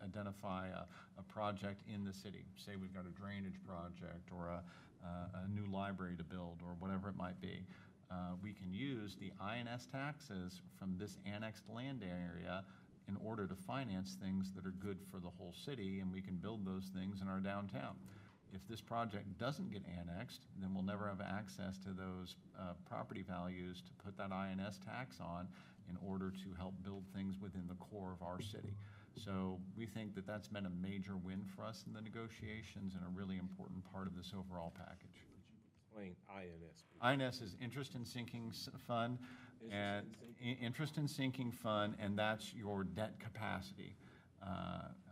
identify a project in the city. Say we've got a drainage project or a new library to build or whatever it might be. We can use the INS taxes from this annexed land area in order to finance things that are good for the whole city, and we can build those things in our downtown. If this project doesn't get annexed, then we'll never have access to those property values to put that INS tax on in order to help build things within the core of our city. So we think that that's been a major win for us in the negotiations and a really important part of this overall package. Explain INS, please. INS is Interest in Sinking Fund, and Interest in Sinking Fund, and that's your debt capacity.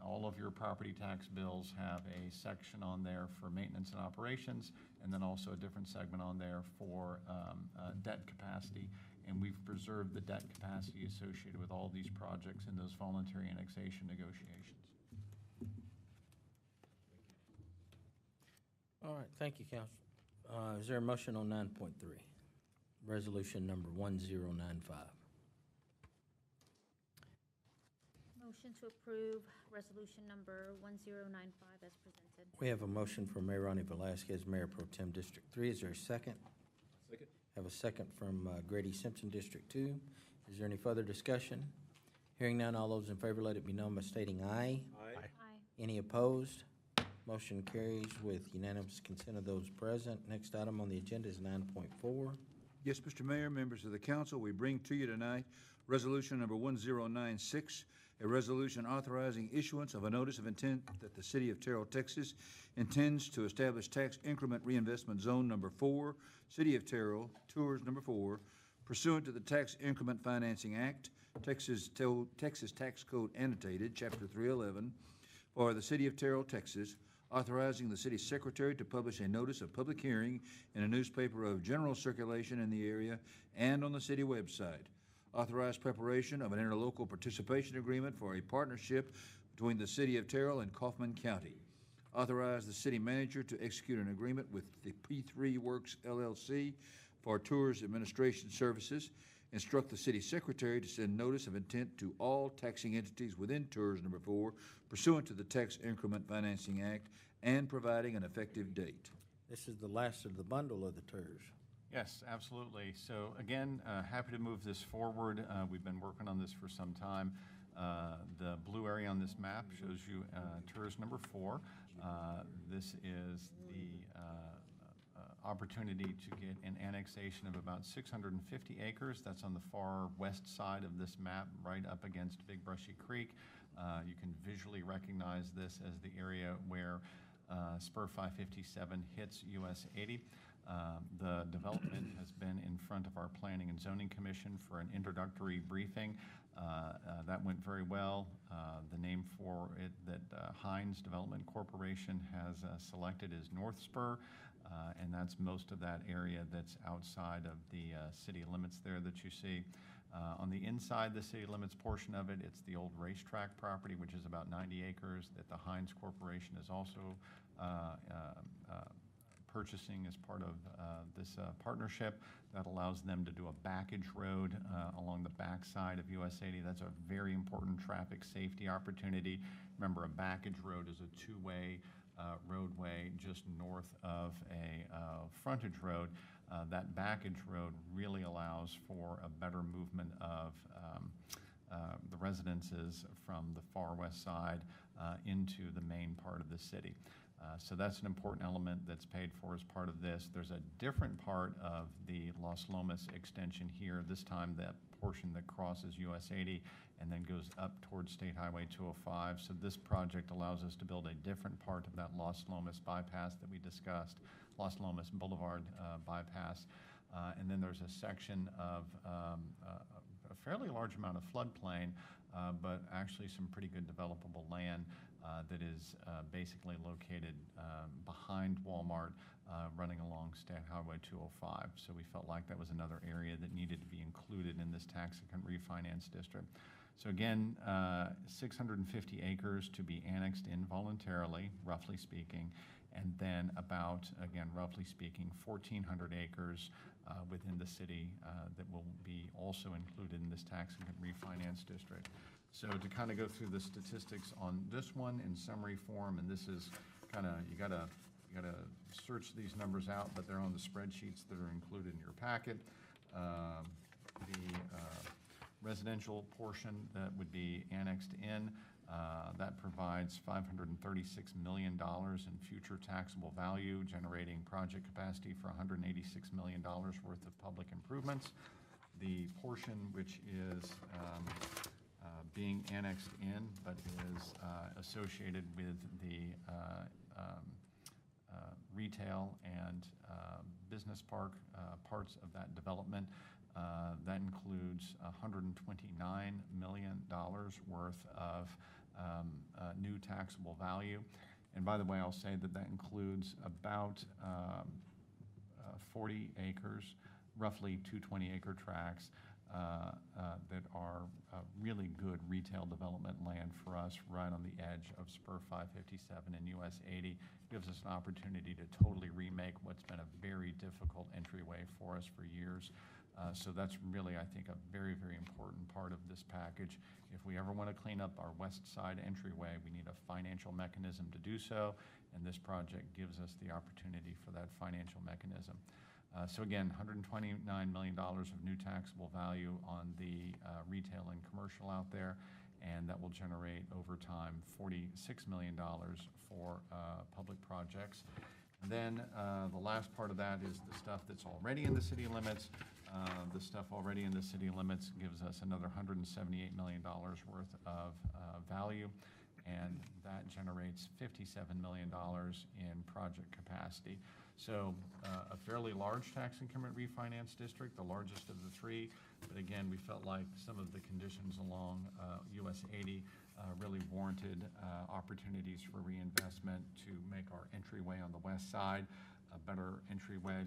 All of your property tax bills have a section on there for maintenance and operations, and then also a different segment on there for debt capacity. And we've preserved the debt capacity associated with all these projects in those voluntary annexation negotiations. All right, thank you, Council. Is there a motion on 9.3? Resolution number 1095. Motion to approve resolution number 1095 as presented. We have a motion from Mayor Ronnie Velasquez, Mayor Pro Tem District 3. Is there a second? Second. Have a second from Grady Simpson, District 2. Is there any further discussion? Hearing none, all those in favor, let it be known by stating aye. Aye. Aye. Any opposed? Motion carries with unanimous consent of those present. Next item on the agenda is 9.4. Yes, Mr. Mayor, members of the council, we bring to you tonight resolution number 1096, a resolution authorizing issuance of a notice of intent that the city of Terrell, Texas intends to establish tax increment reinvestment zone number 4, City of Terrell, Tours number 4, pursuant to the Tax Increment Financing Act, Texas Tax Code Annotated, Chapter 311, for the city of Terrell, Texas, authorizing the city secretary to publish a notice of public hearing in a newspaper of general circulation in the area and on the city website. Authorize preparation of an interlocal participation agreement for a partnership between the city of Terrell and Kaufman County. Authorize the city manager to execute an agreement with the P3 Works LLC for tours administration services. Instruct the city secretary to send notice of intent to all taxing entities within tours number 4 pursuant to the Tax Increment Financing Act and providing an effective date. This is the last of the bundle of the TERS. Yes, absolutely. So again, happy to move this forward. We've been working on this for some time. The blue area on this map shows you TERS number 4. This is the opportunity to get an annexation of about 650 acres. That's on the far west side of this map, right up against Big Brushy Creek. You can visually recognize this as the area where Spur 557 hits US 80. The development has been in front of our Planning and Zoning Commission for an introductory briefing. That went very well. The name for it that Hines Development Corporation has selected is North Spur, and that's most of that area that's outside of the city limits there that you see. On the inside the city limits portion of it, it's the old racetrack property, which is about 90 acres that the Hines Corporation is also purchasing as part of this partnership. That allows them to do a backage road along the backside of US 80. That's a very important traffic safety opportunity. Remember, a backage road is a two-way roadway just north of a frontage road. That backage road really allows for a better movement of the residences from the far west side into the main part of the city. So that's an important element that's paid for as part of this. There's a different part of the Los Lomas extension here, this time that portion that crosses US 80 and then goes up towards State Highway 205. So this project allows us to build a different part of that Los Lomas bypass that we discussed, Los Lomas Boulevard bypass. And then there's a section of a fairly large amount of floodplain, but actually some pretty good developable land that is basically located behind Walmart, running along State Highway 205. So we felt like that was another area that needed to be included in this tax increment refinance district. So again, 650 acres to be annexed in voluntarily, roughly speaking, and then about, again, roughly speaking, 1,400 acres within the city that will be also included in this tax increment refinance district. So to kind of go through the statistics on this one in summary form, and this is kind of, you gotta search these numbers out, but they're on the spreadsheets that are included in your packet. The residential portion that would be annexed in, that provides $536 million in future taxable value, generating project capacity for $186 million worth of public improvements. The portion which is being annexed in, but is associated with the retail and business park parts of that development. That includes $129 million worth of new taxable value. And by the way, I'll say that that includes about 40 acres, roughly 220-acre tracts that are really good retail development land for us right on the edge of Spur 557 and US 80. Gives us an opportunity to totally remake what's been a very difficult entryway for us for years. So that's really, I think, a very, very important part of this package. If we ever want to clean up our west side entryway, we need a financial mechanism to do so, and this project gives us the opportunity for that financial mechanism. So again, $129 million of new taxable value on the retail and commercial out there, and that will generate over time $46 million for public projects. And then the last part of that is the stuff that's already in the city limits. The stuff already in the city limits gives us another $178 million worth of value, and that generates $57 million in project capacity. So a fairly large tax increment refinance district, the largest of the three, but again, we felt like some of the conditions along US 80 really warranted opportunities for reinvestment to make our entryway on the west side a better entryway.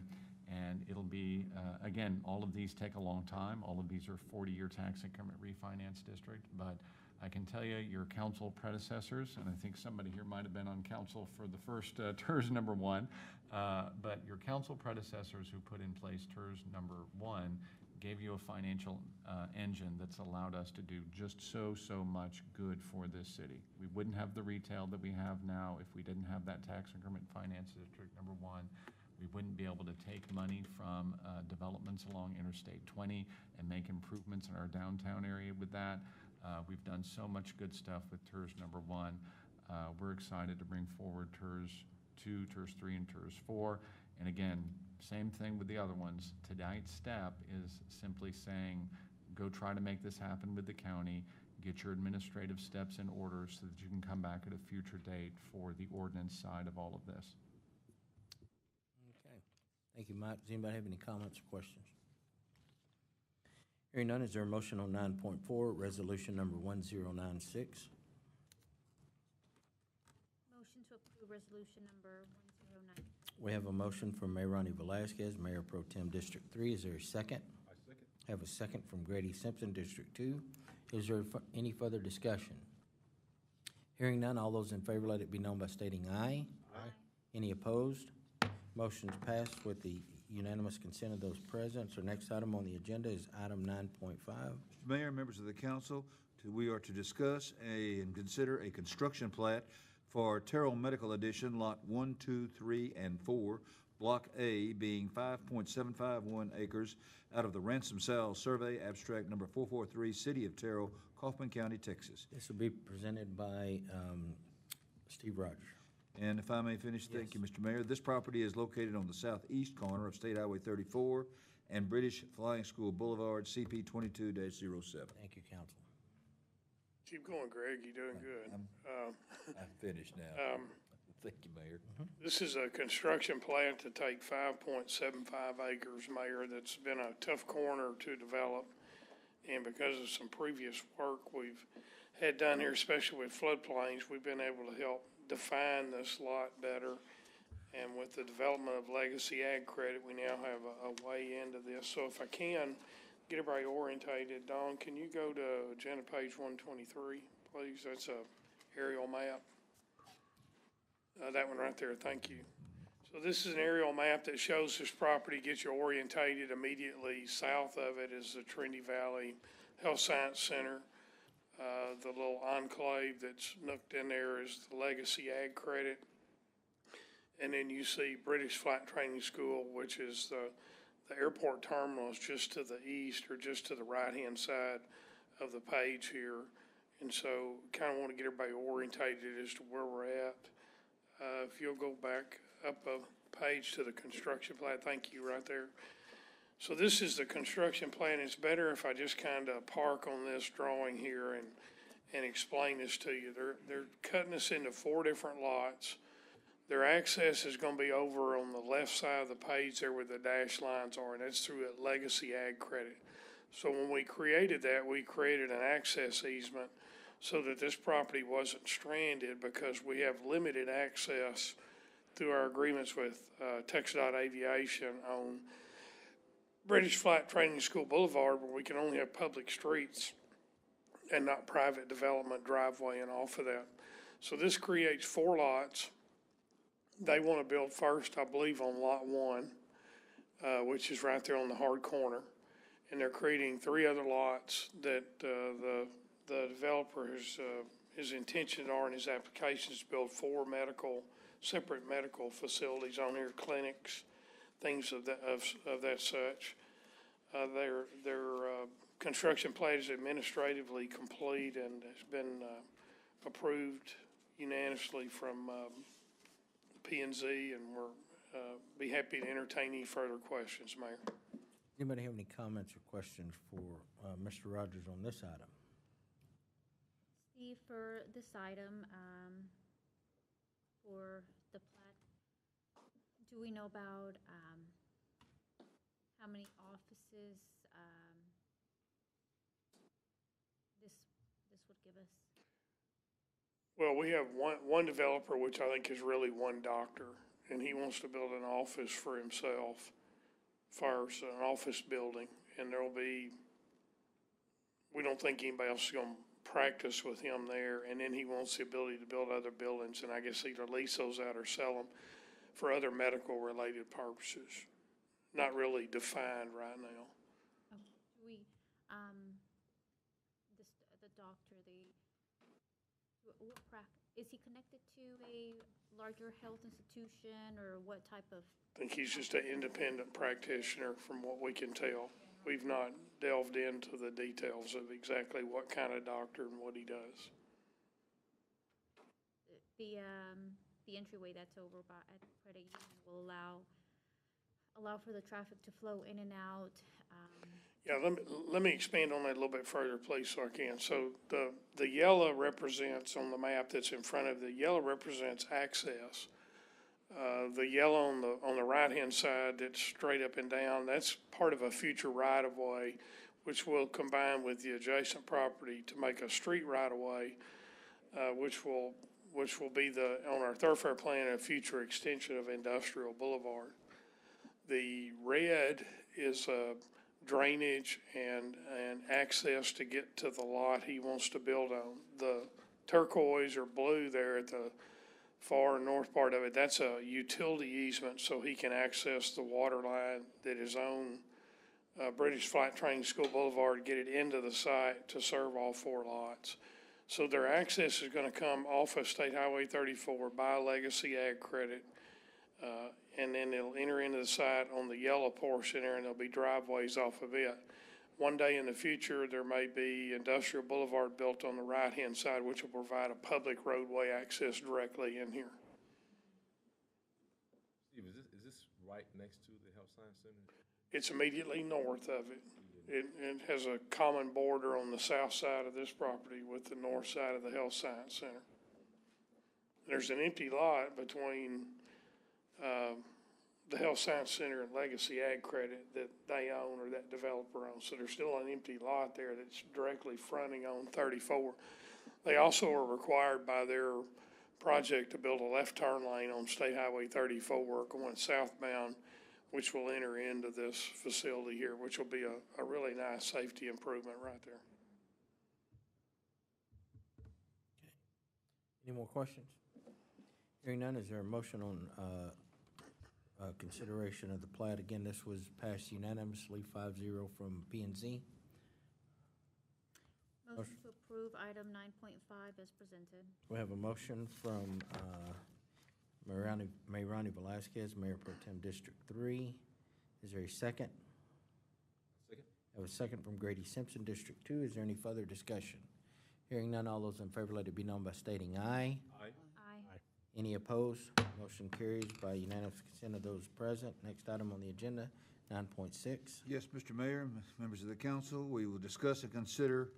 And it'll be, again, all of these take a long time. All of these are 40-year tax increment refinance district, but I can tell you your council predecessors, and I think somebody here might have been on council for the first TERS number 1, but your council predecessors who put in place TERS number 1 gave you a financial engine that's allowed us to do just so much good for this city. We wouldn't have the retail that we have now if we didn't have that tax increment finance district number 1. We wouldn't be able to take money from developments along Interstate 20 and make improvements in our downtown area with that. We've done so much good stuff with TERS number 1. We're excited to bring forward TERS 2, TERS 3, and TERS 4. And again, same thing with the other ones. Tonight's step is simply saying, go try to make this happen with the county, get your administrative steps in order so that you can come back at a future date for the ordinance side of all of this. Okay. Thank you, Mike. Does anybody have any comments or questions? Hearing none, is there a motion on 9.4, resolution number 1096? Motion to approve resolution number 109. We have a motion from Mayor Ronnie Velasquez, Mayor Pro Tem District 3. Is there a second? I second. Have a second from Grady Simpson, District 2. Is there any further discussion? Hearing none, all those in favor let it be known by stating aye. Aye. Any opposed? Motion's passed with the unanimous consent of those present. So next item on the agenda is item 9.5. Mr. Mayor, members of the council, we are to discuss and consider a construction plat for Terrell Medical Edition, Lot 1, 2, 3, and 4, Block A, being 5.751 acres out of the Ransom Sales Survey, abstract number 443, City of Terrell, Kaufman County, Texas. This will be presented by Steve Rogers. And if I may finish, thank you, Mr. Mayor. This property is located on the southeast corner of State Highway 34 and British Flying School Boulevard, CP 22-07. Thank you, council. Keep going, Greg, you're doing good. I'm finished now. Thank you, Mayor. This is a construction plan to take 5.75 acres, Mayor, that's been a tough corner to develop. And because of some previous work we've had done here, especially with floodplains, we've been able to help define this lot better. And with the development of Legacy Ag Credit, we now have a way into this. So if I can, get everybody orientated. Dawn, can you go to agenda page 123, please? That's a aerial map. That one right there, thank you. So this is an aerial map that shows this property, gets you orientated. Immediately south of it is the Trinity Valley Health Science Center. The little enclave that's nooked in there is the Legacy Ag Credit. And then you see British Flight Training School, which is the airport terminal is just to the east or just to the right-hand side of the page here. And so kind of want to get everybody orientated as to where we're at. If you'll go back up a page to the construction plat, thank you, right there. So this is the construction plan. It's better if I just kind of park on this drawing here and explain this to you. They're cutting this into 4 different lots. Their access is going to be over on the left side of the page there where the dashed lines are, and that's through a legacy ag credit. So when we created that, we created an access easement so that this property wasn't stranded, because we have limited access through our agreements with TxDOT Aviation on British Flight Training School Boulevard, where we can only have public streets and not private development driveway and off of that. So this creates 4 lots. They want to build first, I believe, on lot 1, which is right there on the hard corner. And they're creating 3 other lots that the developer his intentions are in his applications to build 4 separate medical facilities on here, clinics, things of that such. Their construction plan is administratively complete and has been approved unanimously from P&Z, and we're be happy to entertain any further questions, Mayor. Anybody have any comments or questions for Mr. Rogers on this item? Steve, for this item, for the plat, do we know about how many offices this would give us? Well, we have one developer, which I think is really one doctor, and he wants to build an office for himself first, an office building, and we don't think anybody else is going to practice with him there, and then he wants the ability to build other buildings, and I guess either lease those out or sell them for other medical related purposes. Not really defined right now. Do we, the doctor, is he connected to a larger health institution, or what type of? I think he's just an independent practitioner from what we can tell. We've not delved into the details of exactly what kind of doctor and what he does. The entryway that's over by at Credit Union will allow for the traffic to flow in and out. Yeah, let me expand on that a little bit further, please, so I can. So the yellow represents, on the map that's in front of the yellow represents access. The yellow on the right-hand side that's straight up and down, that's part of a future right-of-way, which will combine with the adjacent property to make a street right-of-way, which will be on our thoroughfare plan, a future extension of Industrial Boulevard. The red is drainage and access to get to the lot he wants to build on. The turquoise or blue there at the far north part of it, that's a utility easement so he can access the water line that is on British Flight Training School Boulevard, get it into the site to serve all 4 lots. So their access is going to come off of State Highway 34 by Legacy Ag Credit, and then it'll enter into the site on the yellow portion there, and there'll be driveways off of it. One day in the future, there may be Industrial Boulevard built on the right-hand side, which will provide a public roadway access directly in here. Steve, is this right next to the Health Science Center? It's immediately north of it. It has a common border on the south side of this property with the north side of the Health Science Center. There's an empty lot between the Health Science Center and Legacy Ag Credit that they own, or that developer owns. So there's still an empty lot there that's directly fronting on 34. They also are required by their project to build a left turn lane on State Highway 34 going southbound, which will enter into this facility here, which will be a really nice safety improvement right there. Any more questions? Hearing none, is there a motion on consideration of the plat? Again, this was passed unanimously, 5-0 from P&Z. Motion to approve item 9.5 as presented. We have a motion from Mayrani Velazquez, Mayor Pro Tem District 3. Is there a second? Second. I have a second from Grady Simpson, District 2. Is there any further discussion? Hearing none, all those in favor, let it be known by stating aye. Aye. Aye. Any opposed? Motion carries by unanimous consent of those present. Next item on the agenda, 9.6. Yes, Mr. Mayor, members of the council, we will discuss and consider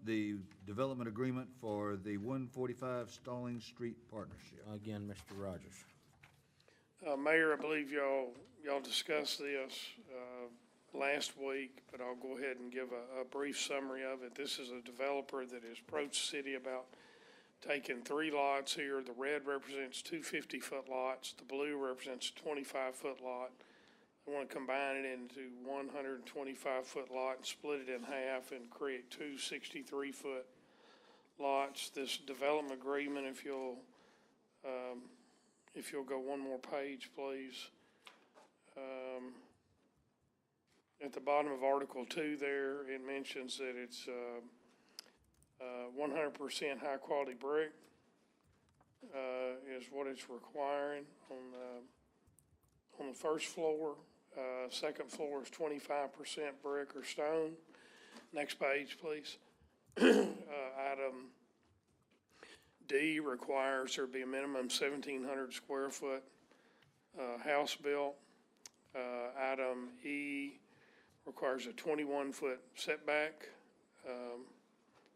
the development agreement for the 145 Stallings Street Partnership. Again, Mr. Rogers. Mayor, I believe y'all discussed this last week, but I'll go ahead and give a brief summary of it. This is a developer that has approached the city about taking 3 lots here. The red represents 2 50-foot lots. The blue represents a 25-foot lot. I want to combine it into 125-foot lot and split it in half and create 2 63-foot lots. This development agreement, if you'll go one more page, please. At the bottom of Article 2 there, it mentions that it's 100% high-quality brick is what it's requiring on the first floor. Second floor is 25% brick or stone. Next page, please. Item D requires there be a minimum 1,700 square foot house built. Item E requires a 21-foot setback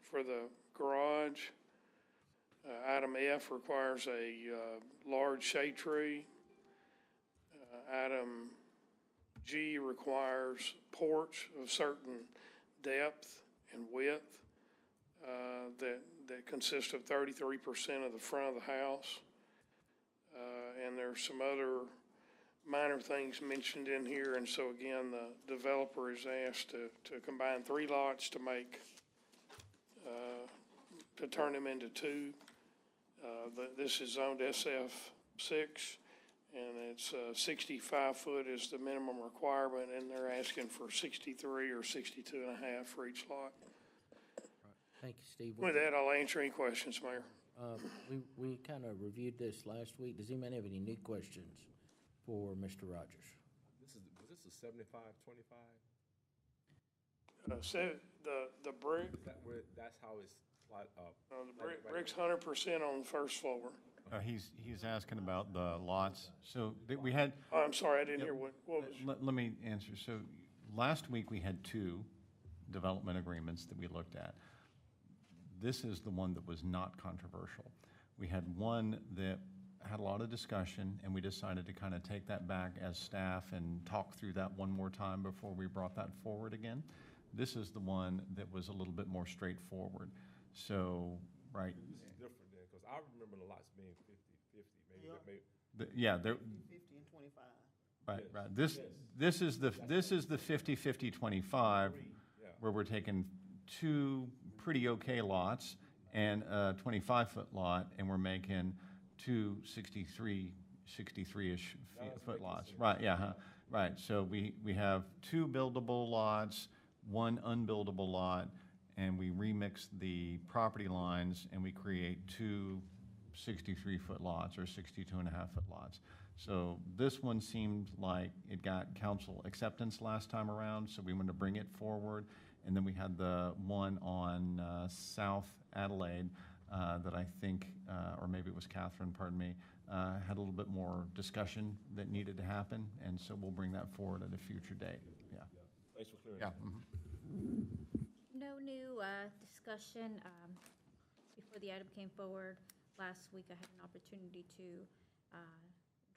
for the garage. Item F requires a large shade tree. Item G requires porch of certain depth and width that consists of 33% of the front of the house. And there's some other minor things mentioned in here, and so again, the developer is asked to combine 3 lots to make, to turn them into 2. This is zoned SF6, and it's 65 foot is the minimum requirement, and they're asking for 63 or 62 and a half for each lot. Thank you, Steve. With that, I'll answer any questions, Mayor. We kind of reviewed this last week. Does anybody have any new questions for Mr. Rogers? Was this a 75-25? So the brick, Is that where, that's how it's slide up? the brick's 100% on the first floor. He's asking about the lots. So we had, Oh, I'm sorry, I didn't hear what was. let me answer. So last week, we had 2 development agreements that we looked at. This is the one that was not controversial. We had one that had a lot of discussion, and we decided to kind of take that back as staff and talk through that one more time before we brought that forward again. This is the one that was a little bit more straightforward. So, right. This is different then, because I remember the lots being 50-50, maybe that may. Yeah, there, 50 and 25. right, Yes. right. This is the 50-50-25, Yeah. where we're taking 2 pretty okay lots and a 25-foot lot, and we're making 2 63-ish foot lots. Right, yeah, right. So we have 2 buildable lots, 1 unbuildable lot, and we remix the property lines, and we create 2 63-foot lots or 62.5-foot lots. So this one seemed like it got council acceptance last time around, so we wanted to bring it forward. And then we had the one on South Adelaide that I think, or maybe it was Catherine, pardon me, had a little bit more discussion that needed to happen, and so we'll bring that forward at a future date. Yeah. Thanks for clearing Yeah. that. No new discussion. Before the item came forward, last week I had an opportunity to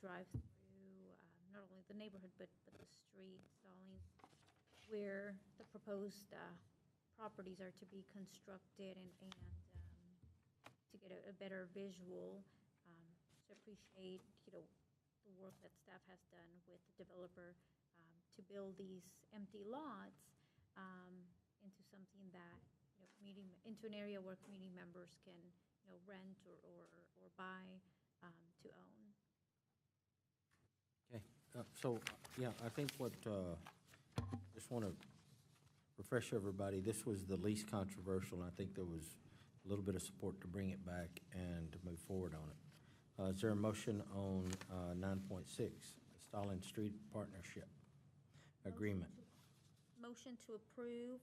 drive through not only the neighborhood, but the street, Stallings, where the proposed properties are to be constructed and to get a better visual. To appreciate, the work that staff has done with the developer to build these empty lots into something that, into an area where community members can, rent or buy to own. Okay, so, yeah, I think just want to refresh everybody, this was the least controversial, and I think there was a little bit of support to bring it back and to move forward on it. Is there a motion on 9.6, Stalin Street Partnership Agreement? Motion to approve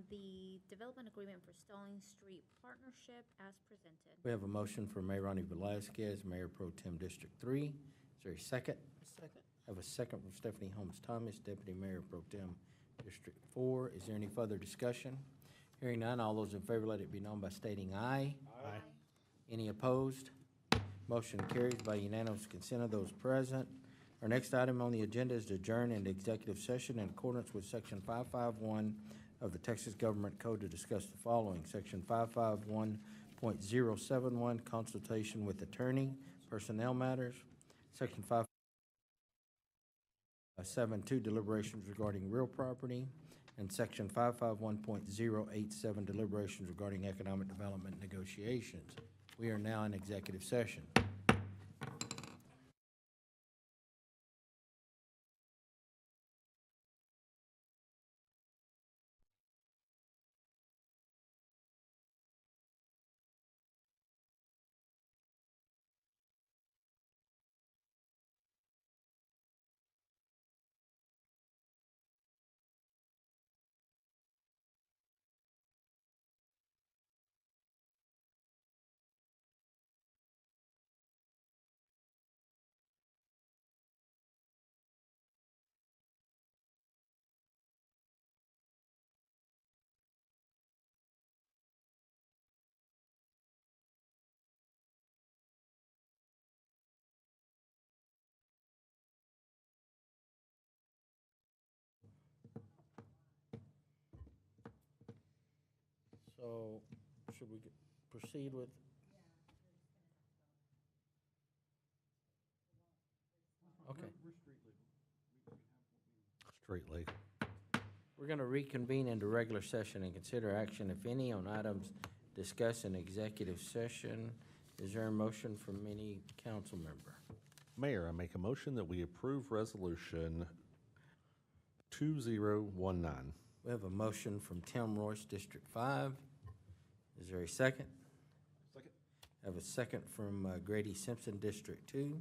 the development agreement for Stallings Street Partnership as presented. We have a motion for Mayor Ronnie Velazquez, Mayor Pro Tem District 3. Is there a second? Second. Have a second from Stephanie Holmes Thomas, Deputy Mayor Pro Tem, District 4. Is there any further discussion? Hearing none, all those in favor let it be known by stating aye. Aye. Any opposed? Motion carries by unanimous consent of those present. Our next item on the agenda is to adjourn into executive session in accordance with Section 551 of the Texas Government Code to discuss the following. Section 551.071, consultation with attorney, personnel matters. Section 572, deliberations regarding real property. And Section 551.087, deliberations regarding economic development negotiations. We are now in executive session. So, should we proceed with? Okay. Street legal. We're going to reconvene into regular session and consider action, if any, on items discussed in executive session. Is there a motion from any council member? Mayor, I make a motion that we approve Resolution 2019. We have a motion from Tim Royce, District 5. Is there a second? Second. I have a second from Grady Simpson, District 2.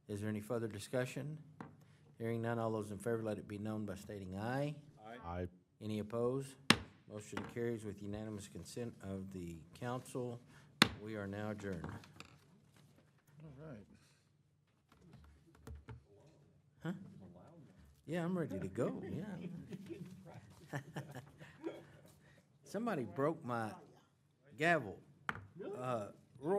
Is there any further discussion? Hearing none, all those in favor let it be known by stating aye. Aye. Any opposed? Motion carries with unanimous consent of the council. We are now adjourned. All right. Huh? Yeah, I'm ready to go, yeah. Somebody broke my gavel. Roy?